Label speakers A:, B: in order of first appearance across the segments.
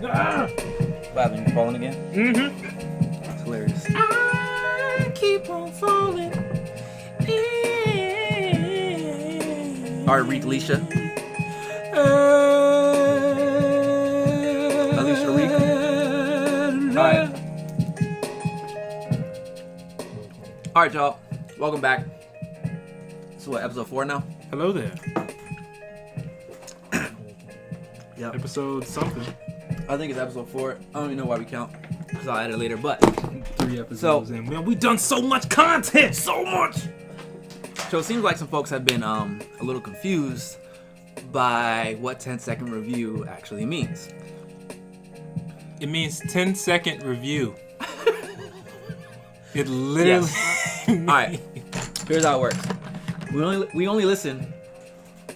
A: What happened? You falling again?
B: Mm-hmm.
A: That's hilarious.
B: I keep on falling.
A: Alright, Reek Alicia. Alicia Reek. Alright. Alright, y'all. Welcome back. So what, episode 4 now?
B: Hello there.
A: Yep.
B: Episode something.
A: I think it's episode 4. I don't even know why we count, because I'll add it later, but
B: 3 episodes in. Man, we done so much content! So much!
A: So it seems like some folks have been a little confused by what 10-second review actually means.
B: It means 10-second review. It literally...
A: Yes. Alright. Here's how it works. We only listen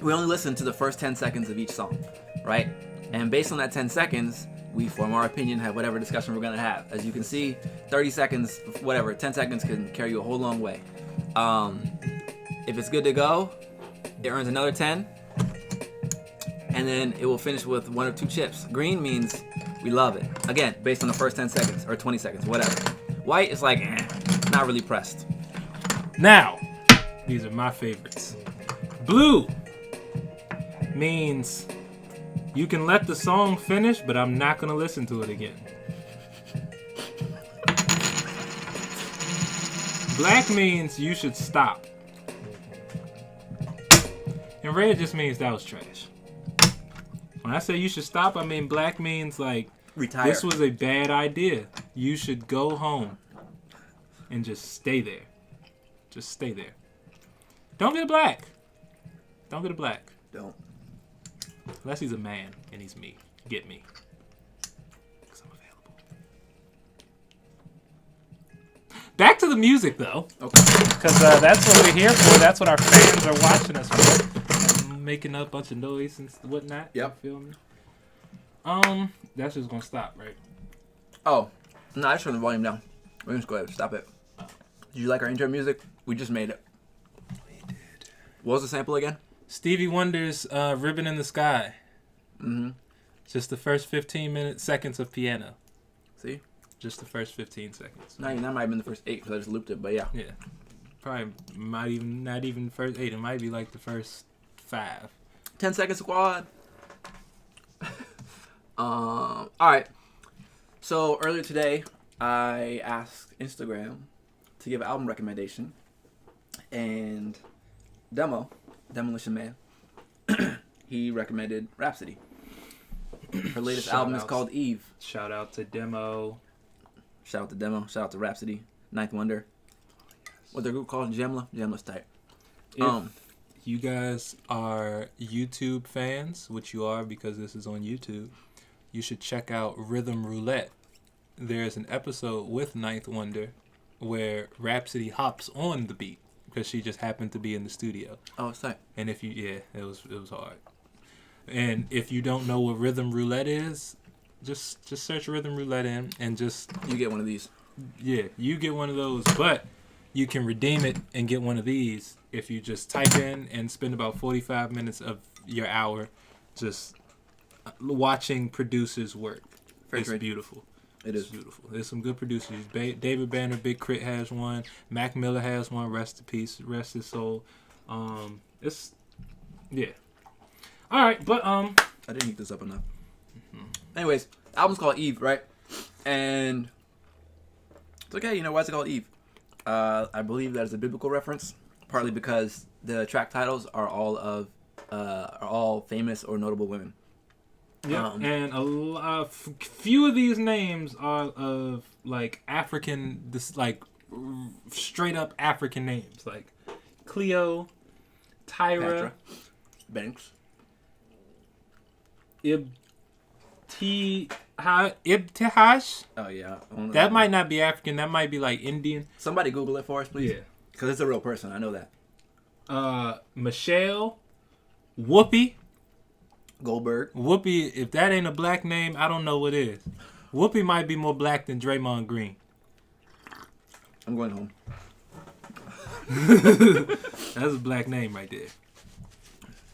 A: to the first 10 seconds of each song, right? And based on that 10 seconds, we form our opinion, have whatever discussion we're gonna have. As you can see, 30 seconds, whatever, 10 seconds can carry you a whole long way. If it's good to go, it earns another 10, and then it will finish with 1 or 2 chips. Green means we love it. Again, based on the first 10 seconds or 20 seconds, whatever. White is like, not really pressed.
B: Now, these are my favorites. Blue means you can let the song finish, but I'm not going to listen to it again. Black means you should stop. And red just means that was trash. When I say you should stop, I mean black means like,
A: Retire.
B: this was a bad idea. You should go home and just stay there. Just stay there. Don't get a black. Don't get a black.
A: Don't.
B: Unless he's a man and he's me. Get me. Because I'm available. Back to the music, though.
A: Okay.
B: Because that's what we're here for. That's what our fans are watching us for. I'm making up a bunch of noise and whatnot.
A: Yep.
B: You feel me? That's just going to stop, right?
A: Oh, no, I just turned the volume down. We're just go ahead and stop it. Did you like our intro music? We just made it.
B: We did.
A: What was the sample again?
B: Stevie Wonder's Ribbon in the Sky.
A: Mm-hmm.
B: Just the first 15 seconds of piano.
A: See?
B: Just the first 15 seconds.
A: That might have been the first 8 because I just looped it, but yeah.
B: Yeah. Probably not even first 8. It might be like the first 5.
A: 10-second squad. Alright. So earlier today, I asked Instagram to give an album recommendation. And Demolition Man, he recommended Rapsody. Her latest album is called Eve.
B: Shout out to Demo.
A: Shout out to Demo. Shout out to Rapsody. Ninth Wonder. What their group called? Gemla? Gemla's tight.
B: If you guys are YouTube fans, which you are because this is on YouTube, you should check out Rhythm Roulette. There's an episode with Ninth Wonder where Rapsody hops on the beat because she just happened to be in the studio.
A: Oh, it's tight.
B: And if you, it was hard. And if you don't know what Rhythm Roulette is, just search Rhythm Roulette in and just...
A: You get one of these.
B: Yeah, you get one of those, but you can redeem it and get one of these if you just type in and spend about 45 minutes of your hour just watching producers work. It's beautiful.
A: It is
B: beautiful. There's some good producers. David Banner, Big Crit has one. Mac Miller has one. Rest in peace. Rest his soul. It's yeah. All right, but
A: I didn't heat this up enough. Mm-hmm. Anyways, album's called Eve, right? And it's okay. You know why it's called Eve? I believe that is a biblical reference, partly because the track titles are all famous or notable women.
B: Yeah, and a few of these names are of like African, straight up African names, like Cleo, Tyra,
A: Banks,
B: Ibtihaj.
A: Oh yeah,
B: that might not be African. That might be like Indian.
A: Somebody Google it for us, please.
B: Yeah,
A: because it's a real person. I know that.
B: Michelle, Whoopi.
A: Goldberg.
B: Whoopi, if that ain't a black name, I don't know what is. Whoopi might be more black than Draymond Green.
A: I'm going home.
B: That's a black name right there.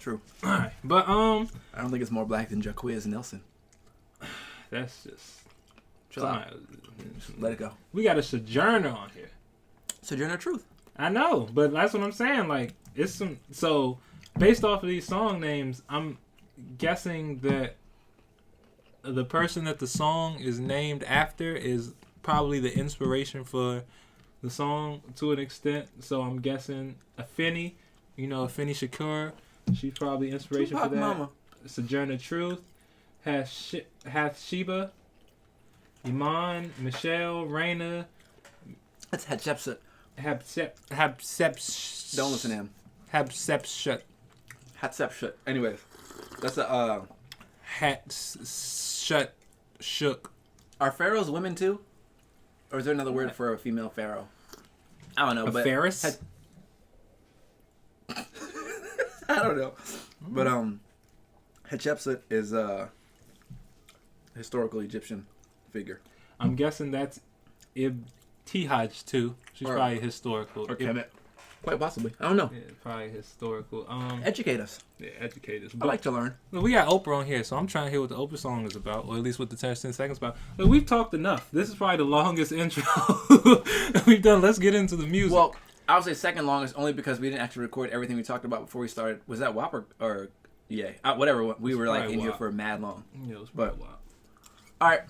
A: True.
B: Alright. But
A: I don't think it's more black than Jaquiz Nelson.
B: That's just...
A: Chill out. Let it go.
B: We got a Sojourner on here.
A: Sojourner Truth.
B: I know, but that's what I'm saying. Like, it's some... So, based off of these song names, I'm guessing that the person that the song is named after is probably the inspiration for the song to an extent. So I'm guessing Afeni, Afeni Shakur, she's probably inspiration
A: Tupac
B: for that.
A: Mama.
B: Sojourner Truth, Sheba, Iman, Michelle, Raina.
A: That's Hatshepsut.
B: Habsep.
A: Don't listen to him.
B: Habsepshut.
A: Hatshepsut. Anyways, that's a
B: Shook.
A: Are pharaohs women too? Or is there another word for a female pharaoh? I don't know.
B: A
A: but
B: Ferris?
A: I don't know. But Hatshepsut is a historical Egyptian figure.
B: I'm guessing that's Ibtihaj too. She's probably historical.
A: Or Kemet. Quite possibly. I don't know.
B: Yeah, probably historical.
A: Educate us.
B: Yeah, educate us.
A: I like to learn.
B: Look, we got Oprah on here, so I'm trying to hear what the Oprah song is about, or at least what the 10 seconds about. Look, we've talked enough. This is probably the longest intro we've done. Let's get into the music.
A: Well, I would say second longest only because we didn't actually record everything we talked about before we started. Was that WAP or yeah? Whatever. We were like in here for mad long.
B: Yeah, it was
A: but
B: WAP.
A: All right.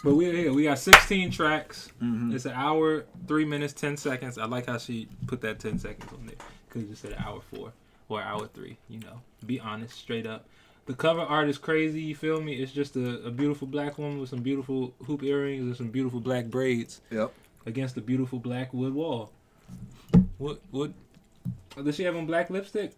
B: But we got 16 tracks.
A: Mm-hmm.
B: It's an hour, 3 minutes, 10 seconds. I like how she put that 10 seconds on there. Could have just said hour 4 or hour 3. Be honest, straight up. The cover art is crazy. You feel me? It's just a beautiful black woman with some beautiful hoop earrings and some beautiful black braids.
A: Yep.
B: Against a beautiful black wood wall. What does she have on black lipstick?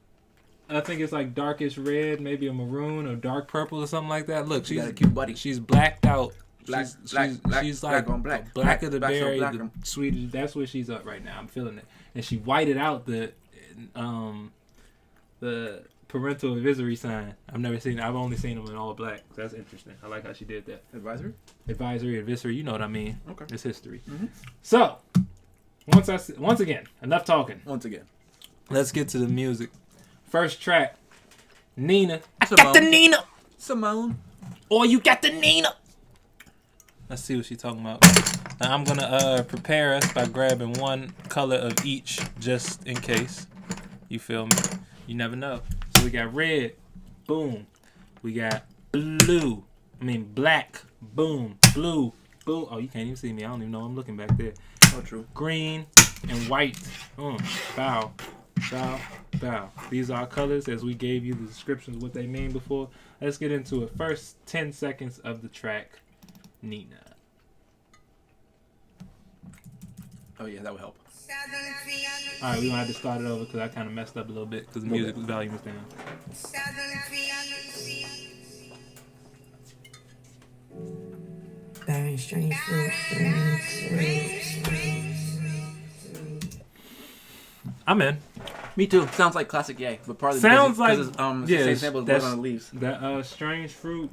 B: I think it's like darkish red, maybe a maroon or dark purple or something like that. Look, she's
A: got a cute buddy.
B: She's blacked out. She's like
A: black on black.
B: Black of the
A: black
B: berry,
A: black
B: the Swedish. That's where she's up right now. I'm feeling it. And she whited out the parental advisory sign. I've only seen them in all black. That's interesting. I like how she did that.
A: Advisory,
B: advisory. You know what I mean?
A: Okay.
B: It's history.
A: Mm-hmm.
B: So once again, enough talking.
A: Once again,
B: let's get to the music. First track, Nina.
A: Got the Nina. Simone.
B: Oh, you got the Nina. Let's see what she's talking about. Now I'm gonna prepare us by grabbing one color of each, just in case. You feel me? You never know. So we got red, boom. We got black, boom, blue, boom. Oh, you can't even see me. I don't even know I'm looking back there.
A: Oh, true.
B: Green and white. Bow. These are our colors as we gave you the descriptions of what they mean before. Let's get into it. First 10 seconds of the track, Nina.
A: Oh yeah, that would help.
B: Alright, we're gonna have to start it over because I kind of messed up a little bit because the music volume is down.
C: Bearing strange fruit.
B: I'm in.
A: Me too. Sounds like classic Ye, but partly
B: Sounds
A: because it's the same sample as Blood on the Leaves.
B: That strange fruit.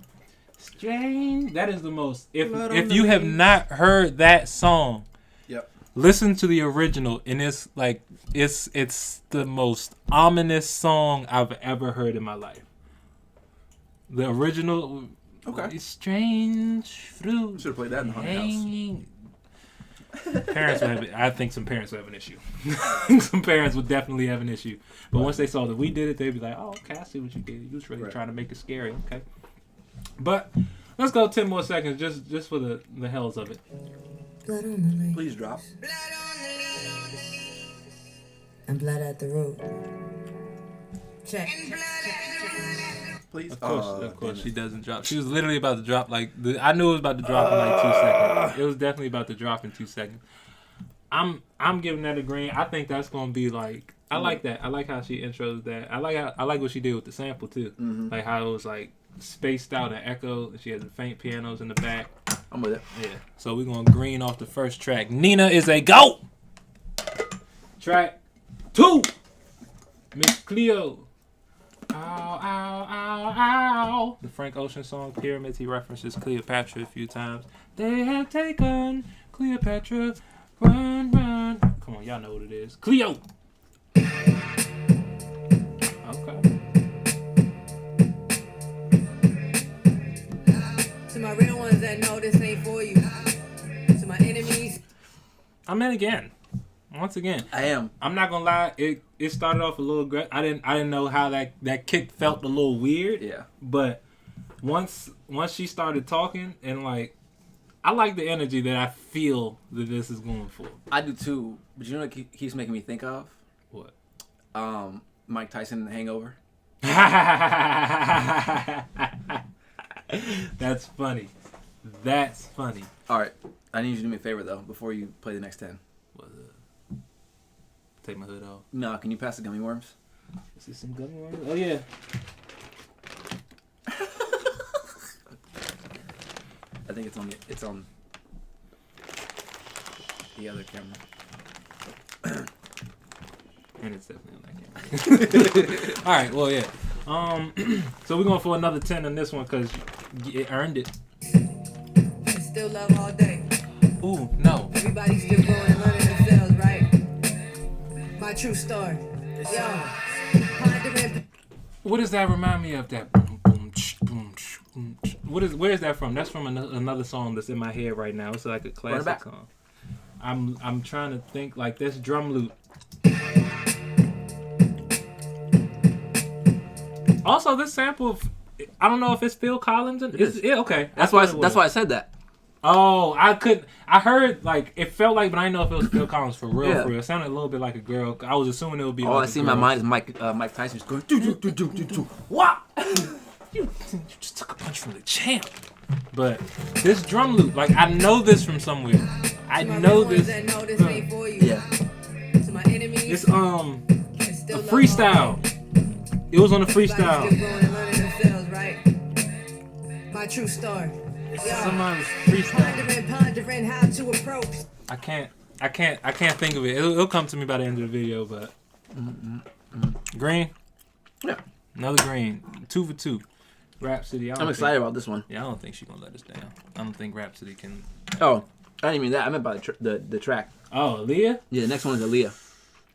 B: Strange. That is the most. If you have not heard that song,
A: yep.
B: Listen to the original, and it's like it's the most ominous song I've ever heard in my life. The original.
A: Okay.
B: Strange fruit.
A: Should have played that in the haunted house.
B: Parents would have. I think some parents would have an issue. Some parents would definitely have an issue. But once they saw that we did it, they'd be like, "Oh, okay, I see what you did. You was really trying to make it scary." Okay. But let's go 10 more seconds, just for the hells of it.
C: Blood on the leaves.
A: Please drop.
C: And blood at the root. Check.
A: Please.
B: Of course, she doesn't drop. She was literally about to drop. I knew it was about to drop in like 2 seconds. It was definitely about to drop in 2 seconds. I'm giving that a green. I think that's gonna be like. I like that. I like how she intros that. I like what she did with the sample too.
A: Mm-hmm.
B: Like how it was like spaced out and echo. She had the faint pianos in the back.
A: I'm with it.
B: Yeah. So we're gonna green off the first track. Nina is a GOAT. Track 2. Miss Cleo. Ow, ow, ow, ow. The Frank Ocean song Pyramids. He references Cleopatra a few times. They have taken Cleopatra. Run, run. Come on, y'all know what it is. Cleo. Okay.
C: To my real ones that know
B: I'm in again. Once again,
A: I am.
B: I'm not gonna lie. It started off a little aggressive. I didn't know how that kick felt a little weird.
A: Yeah.
B: But once she started talking and like, I like the energy that I feel that this is going for.
A: I do too. But you know what keeps making me think of?
B: What?
A: Mike Tyson in The Hangover.
B: That's funny. That's funny.
A: All right. I need you to do me a favor though before you play the next 10.
B: Take my hood off.
A: No, can you pass the gummy worms?
B: Is this some gummy worms? Oh yeah.
A: I think it's on the other camera.
B: And it's definitely on that camera. All right. Well, yeah. So we're going for another 10 on this one because it earned it.
C: Still love all day.
B: Ooh, no.
C: Everybody's still going and learning themselves, right? My true story. Yo. Pondering.
B: What does that remind me of? That boom, boom, boom, boom. Where is that from? That's from another song that's in my head right now. It's like a classic song. I'm trying to think like this drum loop. Also, this sample of, I don't know if it's Phil Collins. Okay.
A: That's why I said that.
B: Oh, I heard like it felt like, but I didn't know if it was Phil Collins for real. Yeah. For real, it sounded a little bit like a girl. I was assuming it would be.
A: All
B: like
A: I see in my mind is Mike Tyson just going do. What?
B: You just took a punch from the champ. But this drum loop, like I know this from somewhere. I know this.
A: Yeah.
B: It's a freestyle. It was on a freestyle.
C: My true story.
B: Somebody's freestyle.
C: How to approach.
B: I can't think of it. It'll come to me by the end of the video, but green.
A: Yeah.
B: Another green. 2 for 2. Rapsody.
A: I'm excited about this one.
B: Yeah, I don't think she's gonna let us down. I don't think Rapsody can.
A: Oh, I didn't mean that. I meant by the track.
B: Oh, Aaliyah?
A: Yeah, the next one is Aaliyah.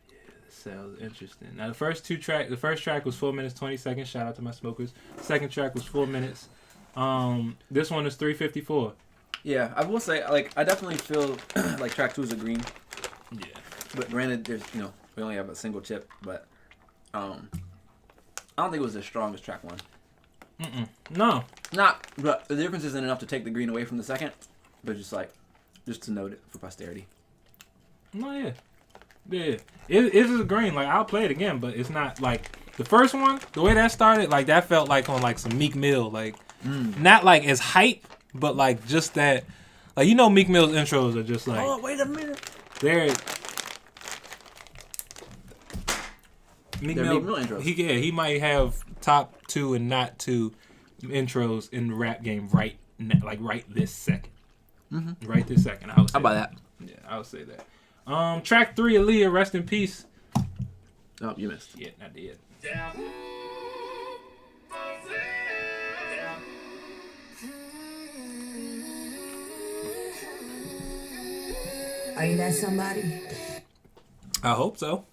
B: Yeah, this sounds interesting. Now the first track was 4 minutes 20 seconds. Shout out to my smokers. The second track was 4 minutes. This one is 3:54.
A: Yeah, I will say, like, I definitely feel like track 2 is a green.
B: Yeah.
A: But granted, there's we only have a single chip, but I don't think it was as strong as track 1.
B: No.
A: But the difference isn't enough to take the green away from the second, but just to note it for posterity.
B: No, yeah. Yeah. It is a green. Like, I'll play it again, but it's not, like, the first one, the way that started, like, that felt like on, like, some Meek Mill, like, not, like, as hype, but, like, just that, like, Meek Mill's intros are just, like.
A: Oh, wait a minute.
B: They're
A: Meek Mill intros.
B: He might have top 2 and not 2 intros in the rap game right this second. Mm-hmm. Right this second. I would say
A: How about that?
B: Yeah, I would say that. Track 3, Aaliyah, rest in peace.
A: Oh, you missed.
B: Yeah, I did.
C: Are you that somebody?
B: I hope so.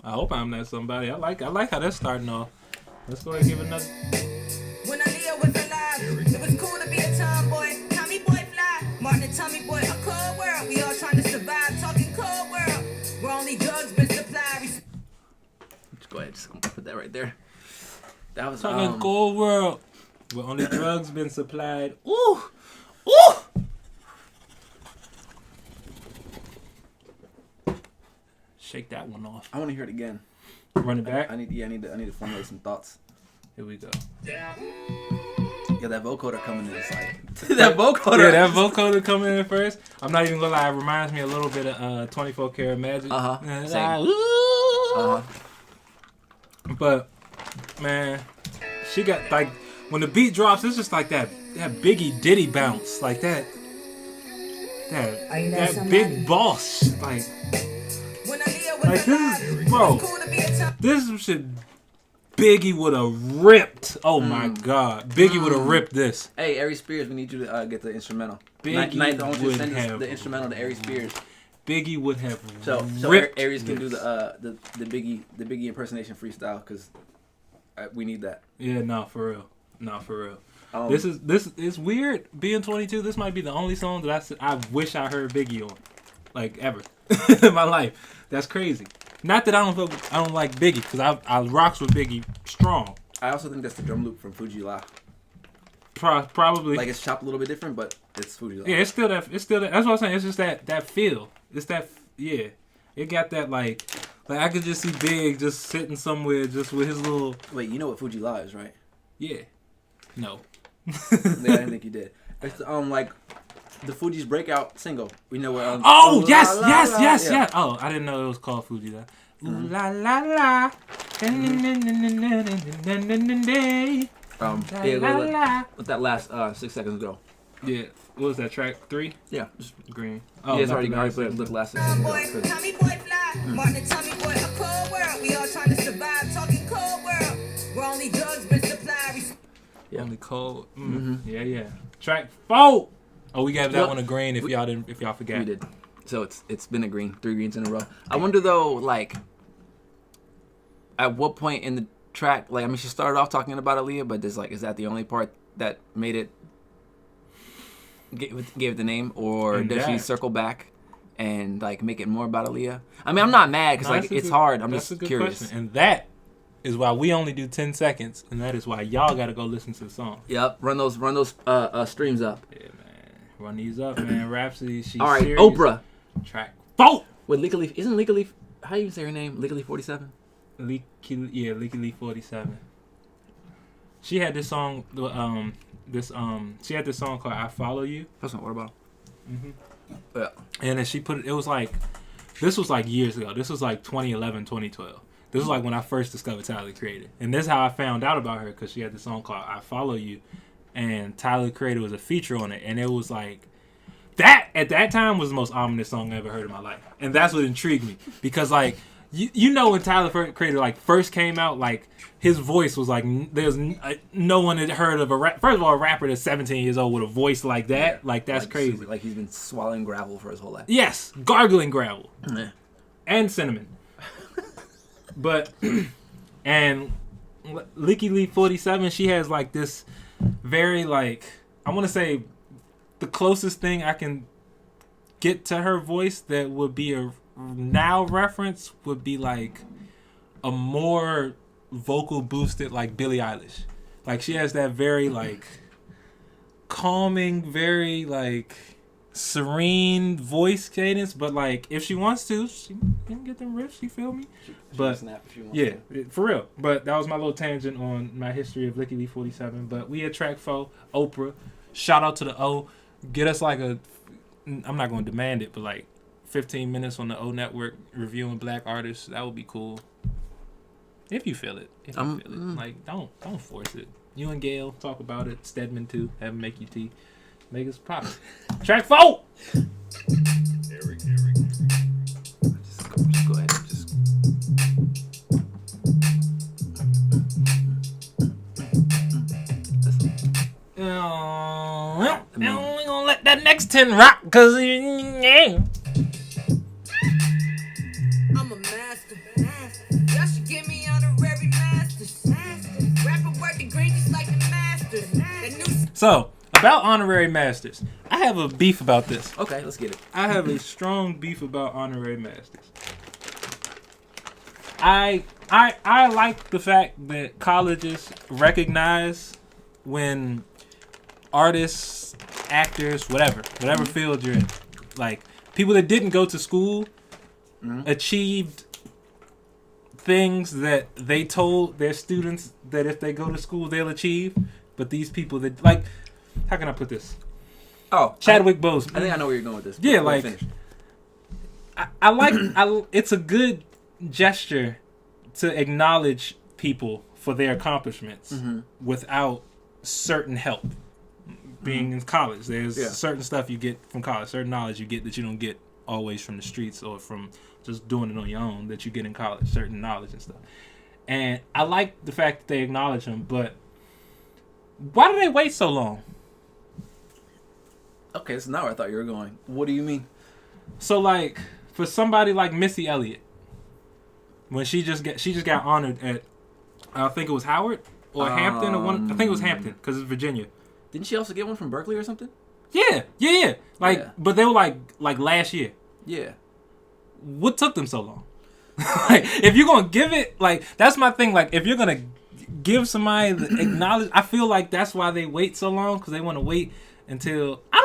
B: I hope I'm that somebody. I like how that's starting off. Let's go ahead and give another.
C: When Aaliyah was alive, it was cool to be a tomboy. Tommy boy fly, Martin and Tommy boy, a cold world. We all trying to survive, talking cold world. Where only drugs been supplied.
A: Just go ahead, just put that right there. That was
B: talking cold world. Where only drugs been supplied. Ooh, ooh. Shake that one off.
A: I want to hear it again.
B: Run it back.
A: I need to formulate some thoughts.
B: Here we go.
A: Yeah, that vocoder coming in is like that vocoder.
B: Yeah, that vocoder coming in first. I'm not even gonna lie. It reminds me a little bit of 24 Karat Magic. But man, she got like when the beat drops, it's just like that Biggie Diddy bounce, like that big boss, like this is, bro. This shit. Biggie would have ripped. Oh my God, Biggie would have ripped this.
A: Hey, Ari Spears, we need you to get the instrumental.
B: Biggie
A: would send the instrumental to Ari Spears.
B: Biggie would have
A: so
B: ripped
A: Aries can do the Biggie impersonation freestyle because we need that.
B: Yeah, for real. This is weird. Being 22, this might be the only song that I wish I heard Biggie on. like ever in my life. That's crazy. Not that I don't like Biggie, because I rocks with Biggie strong.
A: I also think that's the drum loop from Fuji La.
B: Probably.
A: Like it's chopped a little bit different, but it's Fuji La.
B: Yeah, it's still that. That's what I'm saying. It's just that feel. It's that. Yeah, it got that like I could just see Big just sitting somewhere just with his little.
A: Wait, you know what Fuji La is, right?
B: Yeah. No.
A: Yeah, I didn't think you did. It's like the Fuji's breakout single. We know what.
B: Oh yes,
A: la,
B: yes,
A: la,
B: yes,
A: yeah.
B: yes. Oh, I didn't know it was called Fuji La. Ooh la la la.
A: Yeah, let that last 6 seconds go.
B: Yeah, what was that, track 3?
A: Yeah, just
B: Green.
A: Oh, yeah, it's already
B: nice.
A: played the last 6 seconds
C: Boy,
A: go.
C: Tommy boy fly, Martin Tommy boy, a cold world. We all trying to survive, talking cold world. We're only drugs, but supply.
A: Yeah.
B: Only cold. Yeah. Track 4. Oh, we gave that one a green. If y'all forgot.
A: We did. So it's been a green, 3 greens in a row. I wonder though, like, at what point in the track, like, I mean, she started off talking about Aaliyah, but is that the only part that made it gave it the name, or does she circle back and like make it more about Aaliyah? I mean, I'm not mad because it's hard. I'm just curious.
B: Question. And that is why we only do 10 seconds, and that is why y'all got to go listen to the song.
A: Yep, run those streams up.
B: Yeah, man, run these up, man. Rhapsody, she's
A: all right.
B: serious.
A: Oprah.
B: Track 4.
A: With Legally, isn't Legally? How do you say her name? Legally 47.
B: Legally 47. She had this song. She had this song called "I Follow You."
A: That's not what about.
B: Yeah. And then she put it. It was like, this was like years ago. This was like 2011, 2012. This was like when I first discovered Tyler the Creator, and this is how I found out about her, because she had this song called "I Follow You," and Tyler the Creator was a feature on it, and it was like. That at that time was the most ominous song I ever heard in my life, and that's what intrigued me, because like you know when Tyler the Creator like first came out, like his voice was like there's no one had heard of first of all a rapper that's 17 years old with a voice like that, like that's like, crazy.
A: Like he's been swallowing gravel for his whole life.
B: Yes, gargling gravel
A: and
B: cinnamon. But and Licky Lee 47, she has like this very like I want to say. The closest thing I can get to her voice that would be a now reference would be like a more vocal boosted like Billie Eilish. Like she has that very like calming, very like serene voice cadence, but like if she wants to, she can get them riffs, you feel me? But
A: snap if she wants
B: to. For real. But that was my little tangent on my history of Licky Lee 47. But we at track 4, Oprah. Shout out to the O. Get us like I'm not going to demand it, but like 15 minutes on the O Network reviewing black artists. That would be cool. If you feel it. Like, don't force it. You and Gail talk about it. Stedman too. Have him make you tea. Make us pop. Track 4!
A: Eric. Just go ahead.
B: We gonna let that next 10 rock, cause yeah.
C: I'm a master. Y'all should give me honorary masters. Rapper work the green just like the masters.
B: So, about honorary masters, I have a beef about this.
A: Okay, let's get it.
B: I have a strong beef about honorary masters. I like the fact that colleges recognize when artists, actors, whatever field you're in, like people that didn't go to school achieved things that they told their students that if they go to school they'll achieve, but these people that like, how can I put this?
A: Oh,
B: Chadwick Boseman.
A: I think I know where you're going with this.
B: Yeah, like I like it's a good gesture to acknowledge people for their accomplishments without certain help. Being in college, there's certain stuff you get from college, certain knowledge you get that you don't get always from the streets or from just doing it on your own, that you get in college, certain knowledge and stuff. And I like the fact that they acknowledge them, but why do they wait so long?
A: Okay, so now I thought you were going. What do you mean? So
B: like for somebody like Missy Elliott, when she just got honored at I think it was Howard or Hampton or one. I think it was Hampton because it's Virginia.
A: Didn't she also get one from Berkeley or something?
B: Yeah. Like, but they were like last year.
A: Yeah.
B: What took them so long? Like, if you're gonna give it, like, that's my thing. Like, if you're gonna give somebody the acknowledge, I feel like that's why they wait so long, because they want to wait until I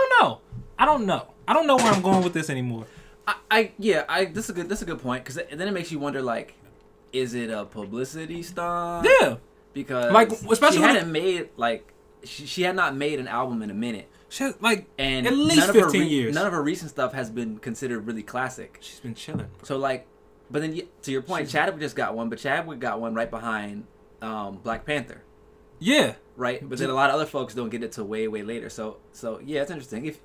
B: don't know where I'm going with this anymore.
A: That's a good point, because then it makes you wonder, like, is it a publicity stunt?
B: Yeah,
A: because
B: like, especially
A: she had not made an album in a minute.
B: She has, like,
A: And
B: at least 15 years.
A: None of her recent stuff has been considered really classic.
B: She's been chilling.
A: So, like, but then to your point, Chadwick just got one, but Chadwick got one right behind Black Panther.
B: Yeah.
A: Right? But then a lot of other folks don't get it till way, way later. So yeah, it's interesting.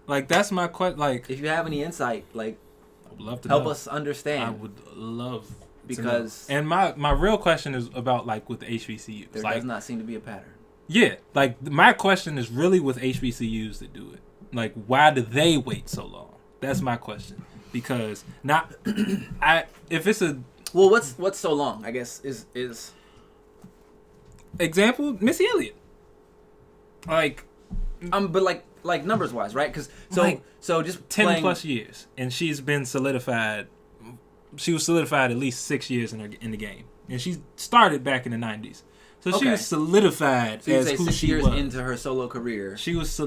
B: Like, that's my question. Like,
A: if you have any insight, like,
B: I would love to
A: help
B: know.
A: us understand.
B: I would love
A: because
B: to know. And my real question is about, like, with the HBCUs.
A: There does not seem to be a pattern.
B: Yeah, like, my question is really with HBCUs that do it. Like, why do they wait so long? That's my question. Because if it's a
A: what's so long? I guess is
B: example, Missy Elliott. Like,
A: but like numbers wise, right? Because so just
B: 10 plus years, and she's been solidified. She was solidified at least 6 years in the game, and she started back in the 90s. So she was solidified as who
A: 6
B: she
A: years
B: was
A: into her solo career.
B: She was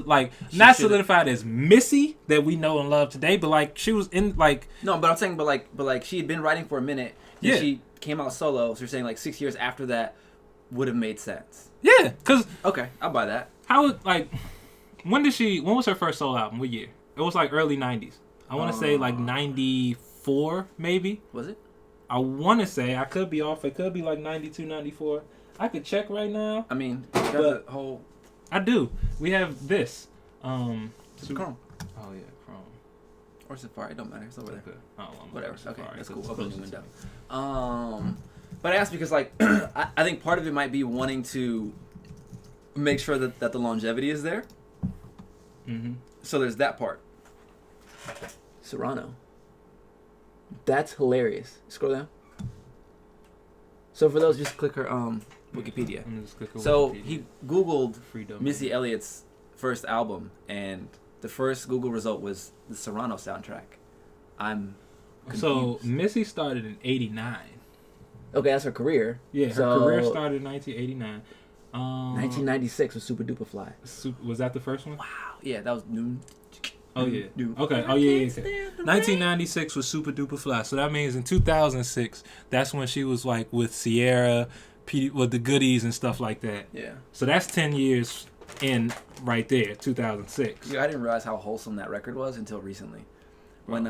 B: not solidified as Missy that we know and love today, but like she was in like
A: no, but I'm saying but like she had been writing for a minute. And she came out solo. So you're saying like 6 years after that would have made sense.
B: Yeah, because
A: okay, I'll buy that.
B: How like when was her first solo album? What year? It was like early 90s. I want to say like 94 maybe.
A: Was it?
B: I want to say, I could be off. It could be like 92, 94. I could check right now.
A: I mean, the whole.
B: I do. We have this.
A: Chrome.
B: Oh yeah, Chrome.
A: Or Safari. It don't matter. It's over there.
B: Okay. Oh,
A: whatever.
B: Safari,
A: okay, that's cool. Open the new window. But I asked because like I think part of it might be wanting to make sure that the longevity is there.
B: Mm-hmm.
A: So there's that part. Serrano. That's hilarious. Scroll down. So for those, just click her Wikipedia. So he Googled Missy Elliott's first album, and the first Google result was the Serrano soundtrack. I'm confused.
B: So Missy started in 89.
A: Okay, that's her career.
B: Yeah, her career started in 1989.
A: 1996 was Super Duper Fly.
B: Was that the first one?
A: Wow. Yeah, that was new.
B: Oh yeah. Okay. Oh yeah. 1996 was Super Duper Fly. So that means in 2006, that's when she was like with Sierra, with the Goodies and stuff like that.
A: Yeah.
B: So that's 10 years in right there, 2006.
A: Yeah, I didn't realize how wholesome that record was until recently, when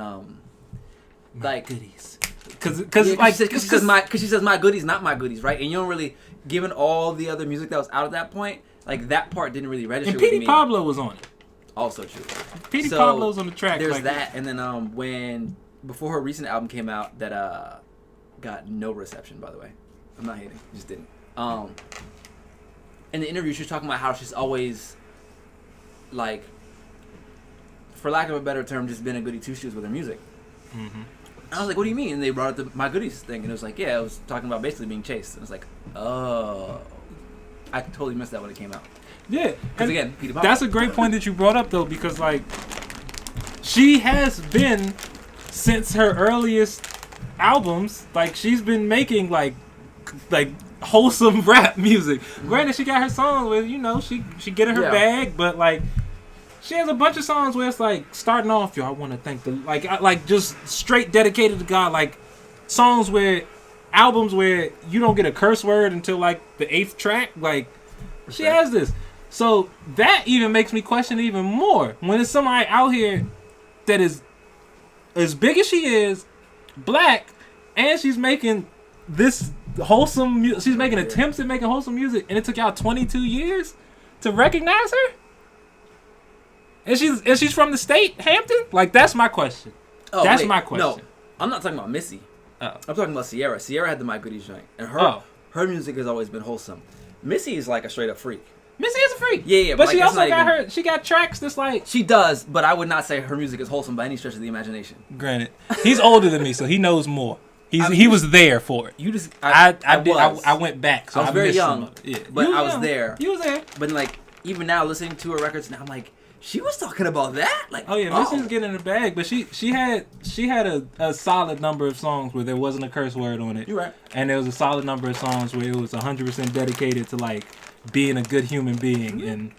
A: like
B: Goodies.
A: Because she says my goodies, not my goodies, right? And you don't really, given all the other music that was out at that point, like that part didn't really register.
B: And Petey Pablo was on it.
A: Also true.
B: Petey Pablo's on the track.
A: There's that, and then before her recent album came out, that got no reception. By the way, I'm not hating, just didn't. In the interview, she was talking about how she's always, like, for lack of a better term, just been a goody two shoes with her music.
B: Mm-hmm.
A: I was like, what do you mean? And they brought up the My Goodies thing, and it was like, yeah, it was talking about basically being chased. And I was like, oh, I totally missed that when it came out.
B: Yeah,
A: because again, Petey Pablo.
B: That's a great point that you brought up though, because like she has been since her earliest albums, like she's been making like wholesome rap music. Granted, she got her songs where she get in her bag, but like she has a bunch of songs where it's like starting off, yo, I want to thank the like just straight dedicated to God, like albums where you don't get a curse word until like the 8th track, like she has this. So that even makes me question even more when it's somebody out here that is as big as she is, black, and she's making this wholesome music. She's making attempts at making wholesome music, and it took y'all 22 years to recognize her. And she's from the state, Hampton. Like that's my question.
A: Oh,
B: that's my question.
A: No, I'm not talking about Missy.
B: Oh.
A: I'm talking about Sierra. Sierra had the My Goodies joint, and her music has always been wholesome. Missy is like a straight up freak.
B: Missy is a freak.
A: Yeah,
B: but like, she also got she got tracks that's like...
A: She does, but I would not say her music is wholesome by any stretch of the imagination.
B: Granted. He's older than me, so he knows more. He was there for it.
A: You just...
B: I went back, so
A: I was very young,
B: yeah.
A: but I was there.
B: You was there.
A: But like, even now, listening to her records, now I'm like, She was talking about that. Like,
B: Oh yeah, Missy's getting in the bag, but she had a solid number of songs where there wasn't a curse word on it.
A: You're right.
B: And there was a solid number of songs where it was 100% dedicated to like being a good human being and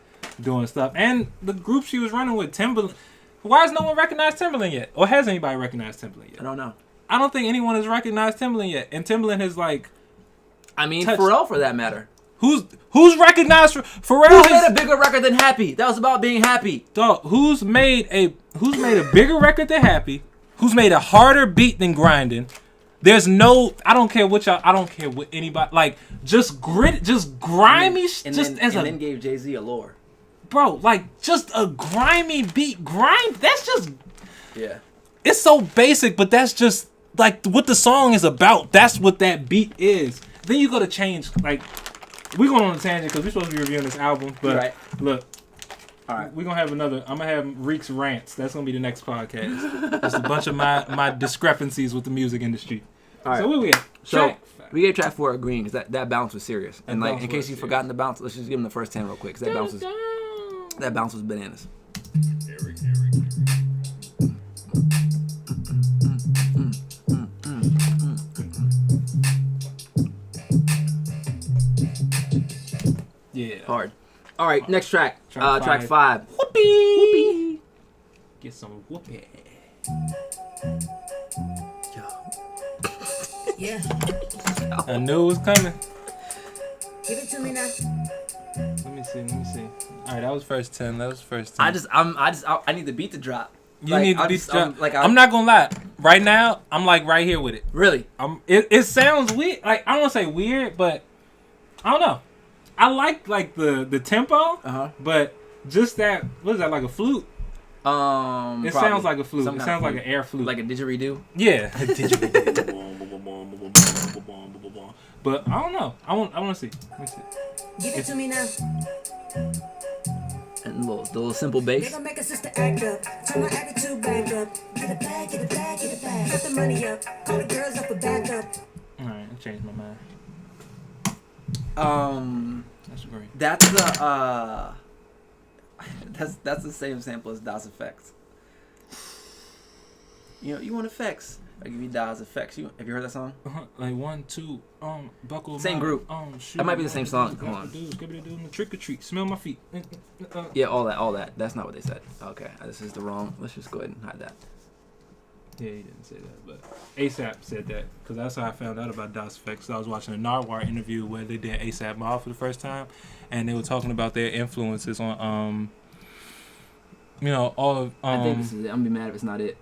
B: doing stuff. And the group she was running with, Timbaland. Why has no one recognized Timbaland yet? Or has anybody recognized Timbaland yet?
A: I don't know.
B: I don't think anyone has recognized Timbaland yet. And Timbaland has like,
A: I mean,
B: touched-
A: Pharrell for that matter.
B: Who's recognized Pharrell?
A: Who's made a bigger record than Happy? That was about being happy.
B: Dog, who's made a bigger record than Happy? Who's made a harder beat than Grinding? There's no, I don't care what anybody, like, just grimy,
A: And then gave Jay-Z a lore.
B: bro, like, just a grimy beat, that's just,
A: Yeah.
B: it's so basic, but that's just, like, what the song is about. That's what that beat is. Then you go to change, like, we're going on a tangent because we're supposed to be reviewing this album, but
A: Right.
B: look,
A: All right.
B: we're going to have I'm going to have Reek's Rants. That's going to be the next podcast. Just a bunch of my discrepancies with the music industry.
A: All right.
B: So where we at?
A: So
B: Track five.
A: we gave track 4 a green because that bounce was serious. And like,
B: bounce
A: in case
B: was
A: you've
B: serious.
A: forgotten the bounce, let's just give them the first 10 real quick. Because that bounce was bananas.
B: Yeah.
A: Hard. All right, next track. Track
B: Track
A: 5.
B: Whoopee. Get some whoopee.
C: Yeah,
B: I knew it was coming.
C: give it to me now.
B: Let me see. All right, that was first 10.
A: I need the beat to drop.
B: You
A: Like,
B: need to
A: I
B: be
A: just- I'm- like,
B: I'm not gonna lie. Right now, I'm like right here with it.
A: Really?
B: It sounds weird. Like, I don't want to say weird, but I don't know. I like the tempo, but just that. What is that, like a flute? It
A: Probably.
B: sounds like a flute.
A: Some
B: It
A: kind
B: sounds
A: of
B: like
A: flute.
B: an air flute.
A: Like a didgeridoo.
B: Yeah. But I don't know. I want to see. Let me see.
C: Give it to me now.
A: And the little simple
C: They
A: bass.
C: gon' make a sister act up. Turn my attitude back up. Get it back, get it back, get it back. Got the money up. Call the girls up for backup.
B: All right, I changed my mind. That's great.
A: That's the that's the same sample as Das Effects. You know, you want effects? I give you Das Effects. Have you heard that song?
B: Like 1, 2, buckle.
A: Same
B: my,
A: group.
B: Shoot,
A: That might be the same song. Hold on.
B: Trick or treat. Smell my feet.
A: Yeah, all that. That's not what they said. Okay, this is the wrong. Let's just go ahead and hide that.
B: Yeah, he didn't say that, but ASAP said that because that's how I found out about DOS Effects. I was watching a Nardwuar interview where they did ASAP Mob for the first time, and they were talking about their influences on, all of.
A: I think this is it. I'm gonna be mad if it's not it.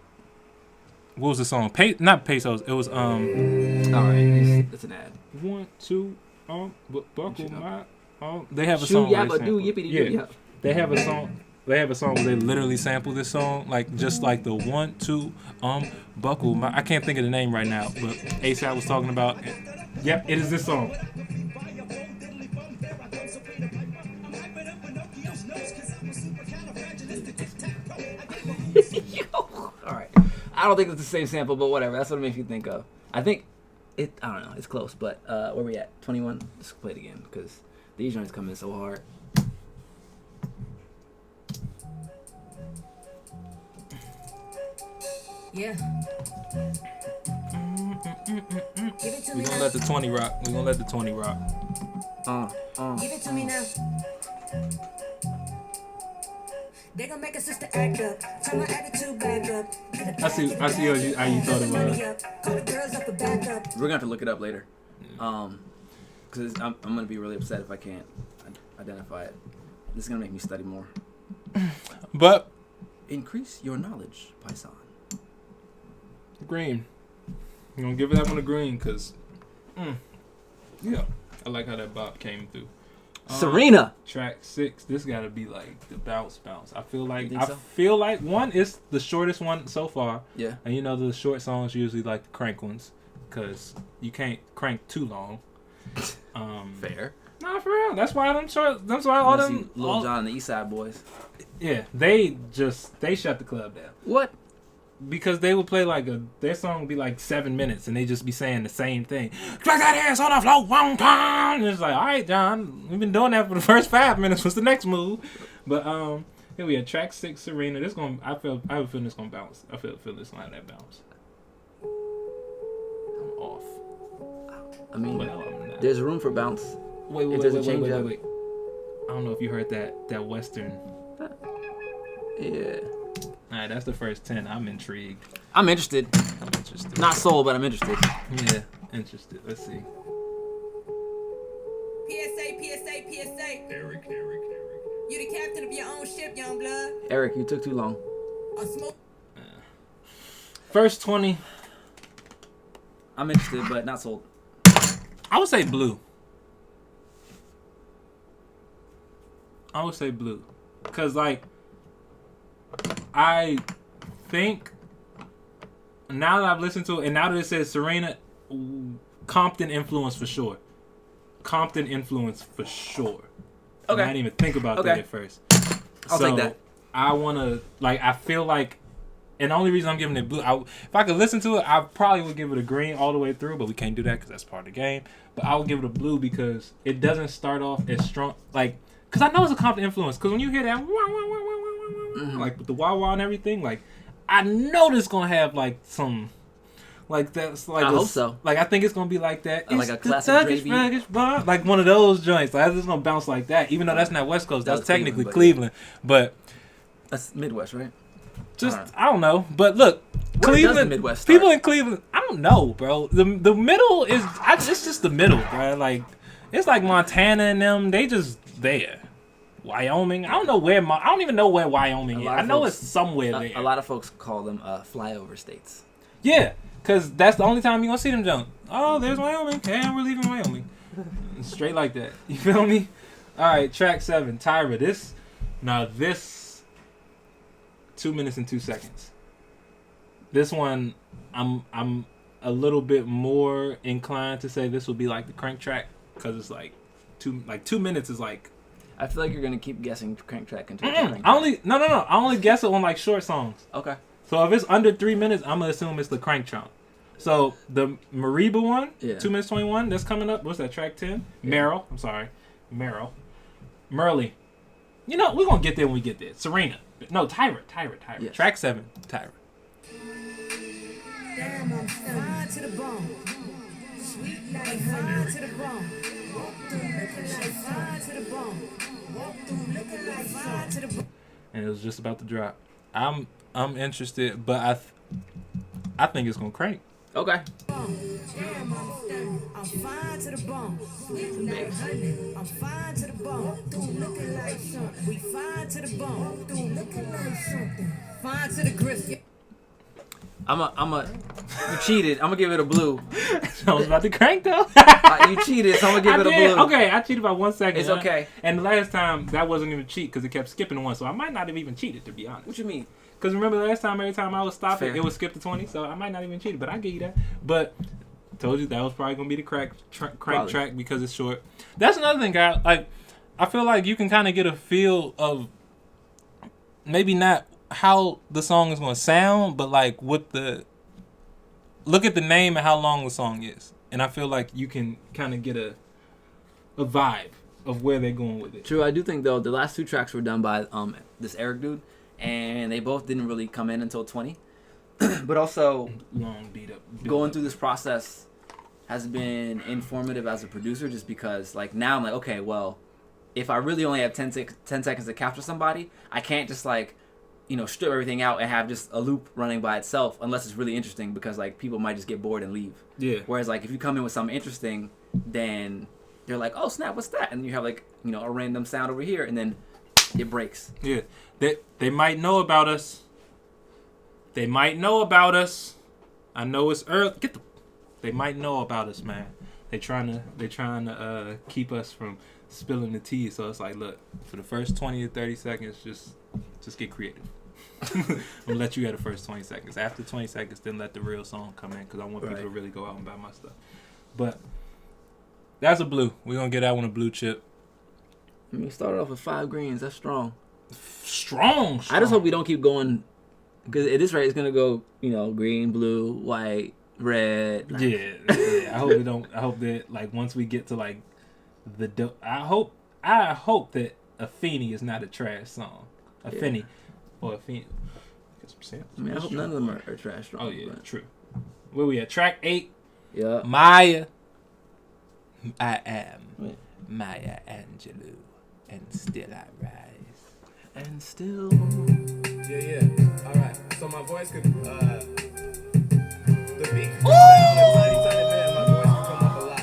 B: What was the song? Not Pesos. It was
A: All right, it's an ad.
B: 1, 2, buckle my. They have a
A: Shoot,
B: song. where
A: yappa,
B: they
A: do,
B: sample-
A: yippity,
B: yeah.
A: yap.
B: They have a song. They have a song where they literally sample this song, like just like the 1, 2, buckle. I can't think of the name right now, but ASAP was talking about. Yep, it is this song.
A: All right, I don't think it's the same sample, but whatever. That's what it makes me think of. I think it. I don't know. It's close, but where we at? 21. Let's play it again because these joints come in so hard.
C: Yeah. Give it to
B: We
C: me
B: gonna
C: now.
B: let the 20 rock. We gonna let the 20 rock.
C: Give it to me now. They gon' make a sister act up. Turn my attitude back up. Get it
B: I see
C: back,
B: how
C: get it
B: you
C: back,
B: thought
C: get
B: about
C: money
B: it.
C: up. Call the girls up for backup.
A: We're gonna have to look it up later. Because I'm gonna be really upset if I can't identify it. This is gonna make me study more.
B: But
A: Increase your knowledge, Python.
B: green. You gonna give that one a green, cause, yeah, I like how that bop came through.
A: Serena.
B: Track 6. This gotta be like the bounce. I feel like
A: You think so?
B: feel like one is the shortest one so far.
A: Yeah.
B: And the short songs usually like the crank ones, cause you can't crank too long.
A: Fair.
B: Nah, for real. That's why them short. That's why all them.
A: Lil Jon and the East Side Boys.
B: Yeah, they shut the club down
A: What?
B: because they would play their song would be like 7 minutes and they just be saying the same thing. Clap that ass on the floor one time. And it's like, all right, John, we've been doing that for the first 5 minutes. What's the next move? But it Here we are, track 6, Serena. This gonna. I have a feeling this gonna bounce. I feel this gonna have that bounce. I'm off.
A: I mean,
B: But no, I'm not.
A: there's room for bounce.
B: Wait. I don't know if you heard that Western.
A: Yeah.
B: All right, that's the first 10. I'm intrigued.
A: I'm interested. Not sold, but I'm interested.
B: Yeah, interested. Let's see.
C: PSA. Eric. You the captain of your own ship, young blood.
A: Eric, you took too long.
C: A smoke.
B: First 20.
A: I'm interested, but not sold.
B: I would say blue. Because, like, I think now that I've listened to it, and now that it says Serena, Compton influence for sure. Okay. I didn't even think about that at first.
A: I'll take that.
B: I want to, like, I feel like, and the only reason I'm giving it blue, if I could listen to it, I probably would give it a green all the way through, but we can't do that because that's part of the game. But I would give it a blue because it doesn't start off as strong, like, because I know it's a Compton influence, because when you hear that, like, with the wah-wah and everything, like, I know this going to have, like, some... Like that's like
A: I hope so.
B: Like I think it's gonna be like that.
A: Like a classic
B: like one of those joints. Like it's gonna bounce like that. Even though that's not West Coast, that's technically
A: Cleveland.
B: But
A: That's Midwest, right?
B: just I don't know. But look,
A: Where
B: Cleveland,
A: does the Midwest start?
B: people in Cleveland, I don't know, bro. The middle is it's just the middle, bro. Like it's like Montana and them. They just there. Wyoming. I don't know where. I don't even know where Wyoming is. I know it's somewhere there.
A: A lot of folks call them flyover states.
B: Yeah. Because that's the only time you're going to see them jump. Oh, there's Wyoming. Hey, we're leaving Wyoming. Straight like that. You feel me? All right, track 7. Tyra. This 2 minutes and 2 seconds. This one, I'm a little bit more inclined to say this will be like the crank track. Because it's like 2 minutes is like...
A: I feel like you're going to keep guessing crank track until it's crank track.
B: No. I only guess it on like short songs.
A: Okay.
B: So if it's under 3 minutes, I'm going to assume it's the crank chunk. So the Mariba one, 2 minutes 21, that's coming up. What's that, track 10? Yeah. Merle. You know, we're going to get there when we get there. Serena. No, Tyra. Yes. Track 7, Tyra.
C: Damn, I'm fine to the bone. Sweet like fine to the bone. Walk through looking like fine to the bone. Walk through looking like fine to the bone.
B: And it was just about to drop. I'm interested, but I think it's gonna crank.
A: Okay.
C: Damn, I'm fine to the bone. Sweet like honey. I'm fine to the bone. Looking like something. We fine to the bone. Looking like something. Fine to the grist.
A: You cheated. I'm gonna give it a blue.
B: I was about to crank though.
A: You cheated, so I'm gonna give it a blue.
B: Okay, I cheated by 1 second.
A: It's okay.
B: And the last time that wasn't even a cheat because it kept skipping one, so I might not have even cheated to be honest.
A: What you mean?
B: Because remember the last time, every time I was stopping,
A: Fair.
B: it would skip to 20, so I might not even cheat, but I give you that. But told you that was probably gonna be the crank track because it's short. That's another thing, guy. Like I feel like you can kind of get a feel of maybe not how the song is gonna sound, but like what the look at the name and how long the song is, and I feel like you can kind of get a vibe of where they're going with it.
A: True, I do think though the last 2 tracks were done by this Eric dude, and they both didn't really come in until 20. But also,
B: Long beat up.
A: Going through this process has been informative as a producer, just because like now I'm like, okay, well, if I really only have 10 seconds to capture somebody, I can't just like, strip everything out and have just a loop running by itself unless it's really interesting, because like people might just get bored and leave.
B: Yeah.
A: Whereas like if you come in with something interesting, then they're like, oh snap, what's that? And you have like, a random sound over here, and then it breaks.
B: Yeah. They might know about us. I know it's early. They might know about us, man. They trying to keep us from spilling the tea. So it's like, look, for the first 20 to 30 seconds, just get creative. I'm gonna let you have the first 20 seconds. After 20 seconds, then let the real song come in, because I want people to really go out and buy my stuff. But that's a blue. We're gonna get that one a blue chip.
A: I mean, started off with 5 greens. That's strong.
B: Strong.
A: I just hope we don't keep going, because at this rate, it's gonna go, green, blue, white, red. Like.
B: Yeah. I hope we don't. I hope that like once we get to like I hope that Afeni is not a trash song. a Finny, or a Finny. Get some samples.
A: I mean, I hope none of them are trash.
B: Oh yeah, true. Where we at? Track 8.
A: Yeah.
B: Maya. I am Maya Angelou, and still I rise.
A: And still.
D: Yeah. All right. So my voice could, the beat could sound a tiny bit, and my voice could come up a lot.